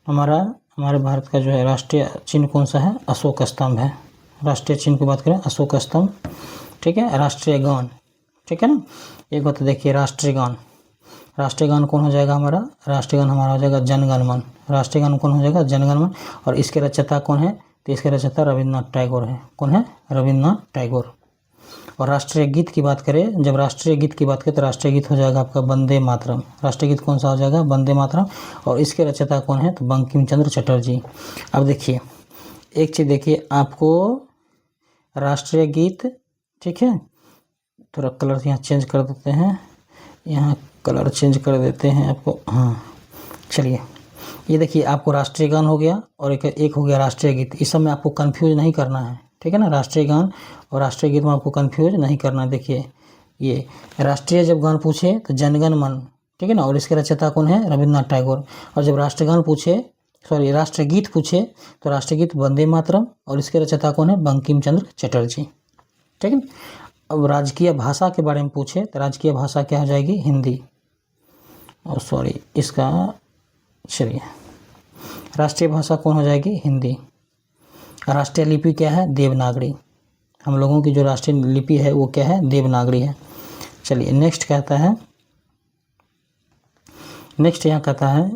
हमारे भारत का जो है राष्ट्रीय चिन्ह कौन सा है, अशोक स्तंभ है। राष्ट्रीय चिन्ह की बात करें अशोक स्तंभ, ठीक है। राष्ट्रीय गान, ठीक है ना। एक बात देखिए राष्ट्रीय गान कौन हो जाएगा हमारा, राष्ट्रीय गान हमारा हो जाएगा जनगण मन। राष्ट्रीय गान कौन हो जाएगा, जनगण मन। और इसके रचयिता कौन है, तो इसके रचयिता रविन्द्रनाथ टैगोर है। कौन है, रविन्द्रनाथ टैगोर। और राष्ट्रीय गीत की बात करें, जब राष्ट्रीय गीत की बात करें तो राष्ट्रीय गीत हो जाएगा आपका वंदे मातरम। राष्ट्रीय गीत कौन सा हो जाएगा, वंदे मातरम। और इसके रचयिता कौन है, तो बंकिम चंद्र चटर्जी। अब देखिए एक चीज़ देखिए, आपको राष्ट्रीय गीत, ठीक है, थोड़ा कलर यहाँ चेंज कर देते हैं, यहाँ कलर चेंज कर देते हैं आपको, हाँ चलिए ये देखिए आपको राष्ट्रीय गान हो गया और एक हो गया राष्ट्रीय गीत। इस सब में आपको कंफ्यूज नहीं करना है, ठीक है ना। राष्ट्रीय गान और राष्ट्रीय गीत में आपको कंफ्यूज नहीं करना है। देखिए ये राष्ट्रीय जब गान पूछे तो जनगण मन, ठीक है ना, और इसके रचयिता कौन है, रविन्द्रनाथ टैगोर। और जब राष्ट्रीय गीत पूछे तो राष्ट्रीय गीत वंदे मातरम और इसके रचयिता कौन है, बंकिम चंद्र चटर्जी, ठीक है। अब राजकीय भाषा के बारे में पूछे तो राजकीय भाषा क्या हो जाएगी, हिंदी। और इसका चलिए राष्ट्रीय भाषा कौन हो जाएगी, हिंदी। राष्ट्रीय लिपि क्या है, देवनागरी। हम लोगों की जो राष्ट्रीय लिपि है वो क्या है, देवनागरी है। चलिए नेक्स्ट कहता है, नेक्स्ट यहाँ कहता है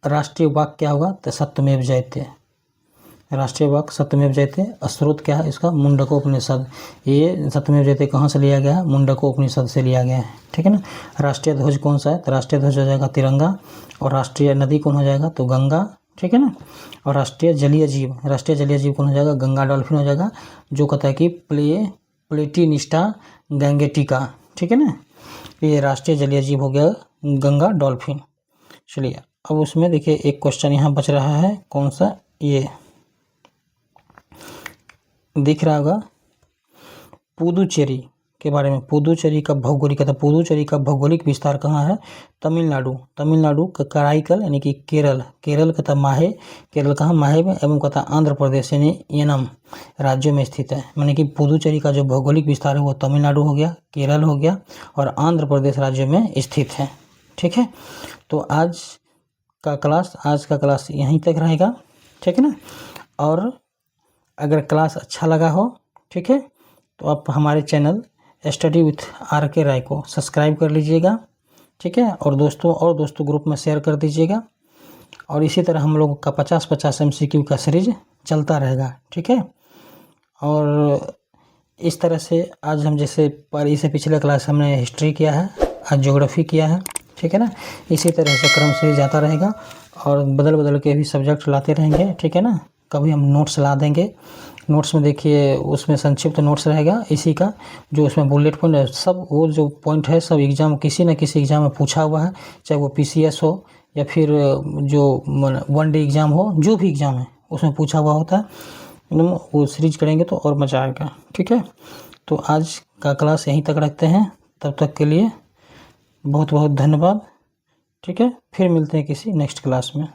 राष्ट्रीय वाक्य क्या होगा, तो सत्यमेव जयते। राष्ट्रीय वाक्य सत्यमेव जयते। स्रोत क्या है इसका, मुंडकोपनिषद। ये सत्यमेव जयते कहाँ से लिया गया है, मुंडकोपनिषद से लिया गया है, ठीक है ना। राष्ट्रीय ध्वज कौन सा है, तो राष्ट्रीय ध्वज हो जाएगा तिरंगा। और राष्ट्रीय नदी कौन हो जाएगा, तो गंगा, ठीक है ना। और राष्ट्रीय जलीय जीव, राष्ट्रीय जलीय जीव कौन हो जाएगा, गंगा डॉल्फिन हो जाएगा, जो कहता है कि प्लेटिनिस्टा गैंगेटिका, ठीक है ना। ये राष्ट्रीय जलीय जीव हो गया गंगा डॉल्फिन। चलिए अब उसमें देखिए एक क्वेश्चन यहाँ बच रहा है, कौन सा, ये दिख रहा होगा, पुदुचेरी के बारे में। पुदुचेरी का भौगोलिक, कहता पुदुचेरी का भौगोलिक विस्तार कहाँ है, तमिलनाडु। तमिलनाडु का कराईकल यानी कि केरल, केरल कहता माहे, केरल कहाँ, माहे में, एवं कहता आंध्र प्रदेश यानी एनम राज्यों में स्थित है। यानी कि पुदुचेरी का जो भौगोलिक विस्तार है वो तमिलनाडु हो गया, केरल हो गया और आंध्र प्रदेश राज्य में स्थित है, ठीक है। तो आज का क्लास यहीं तक रहेगा, ठीक है ना। और अगर क्लास अच्छा लगा हो, ठीक है, तो आप हमारे चैनल स्टडी विथ RK राय को सब्सक्राइब कर लीजिएगा, ठीक है। और दोस्तों ग्रुप में शेयर कर दीजिएगा। और इसी तरह हम लोगों का 50-50 MCQ का सीरीज चलता रहेगा, ठीक है। और इस तरह से आज हम जैसे इससे पिछले क्लास हमने हिस्ट्री किया है, आज ज्योग्राफी किया है, ठीक है ना। इसी तरह से क्रम से जाता रहेगा और बदल के भी सब्जेक्ट लाते रहेंगे, ठीक है ना। कभी हम नोट्स ला देंगे, नोट्स में देखिए उसमें संक्षिप्त नोट्स रहेगा इसी का, जो उसमें बुलेट पॉइंट है, सब वो जो पॉइंट है सब एग्जाम किसी न किसी एग्जाम में पूछा हुआ है, चाहे वो PCS हो या फिर जो 1 डे एग्ज़ाम हो, जो भी एग्ज़ाम है उसमें पूछा हुआ होता है। वो सीरीज करेंगे तो और मज़ा आएगा, ठीक है। तो आज का क्लास यहीं तक रखते हैं, तब तक के लिए बहुत बहुत धन्यवाद, ठीक है। फिर मिलते हैं किसी नेक्स्ट क्लास में।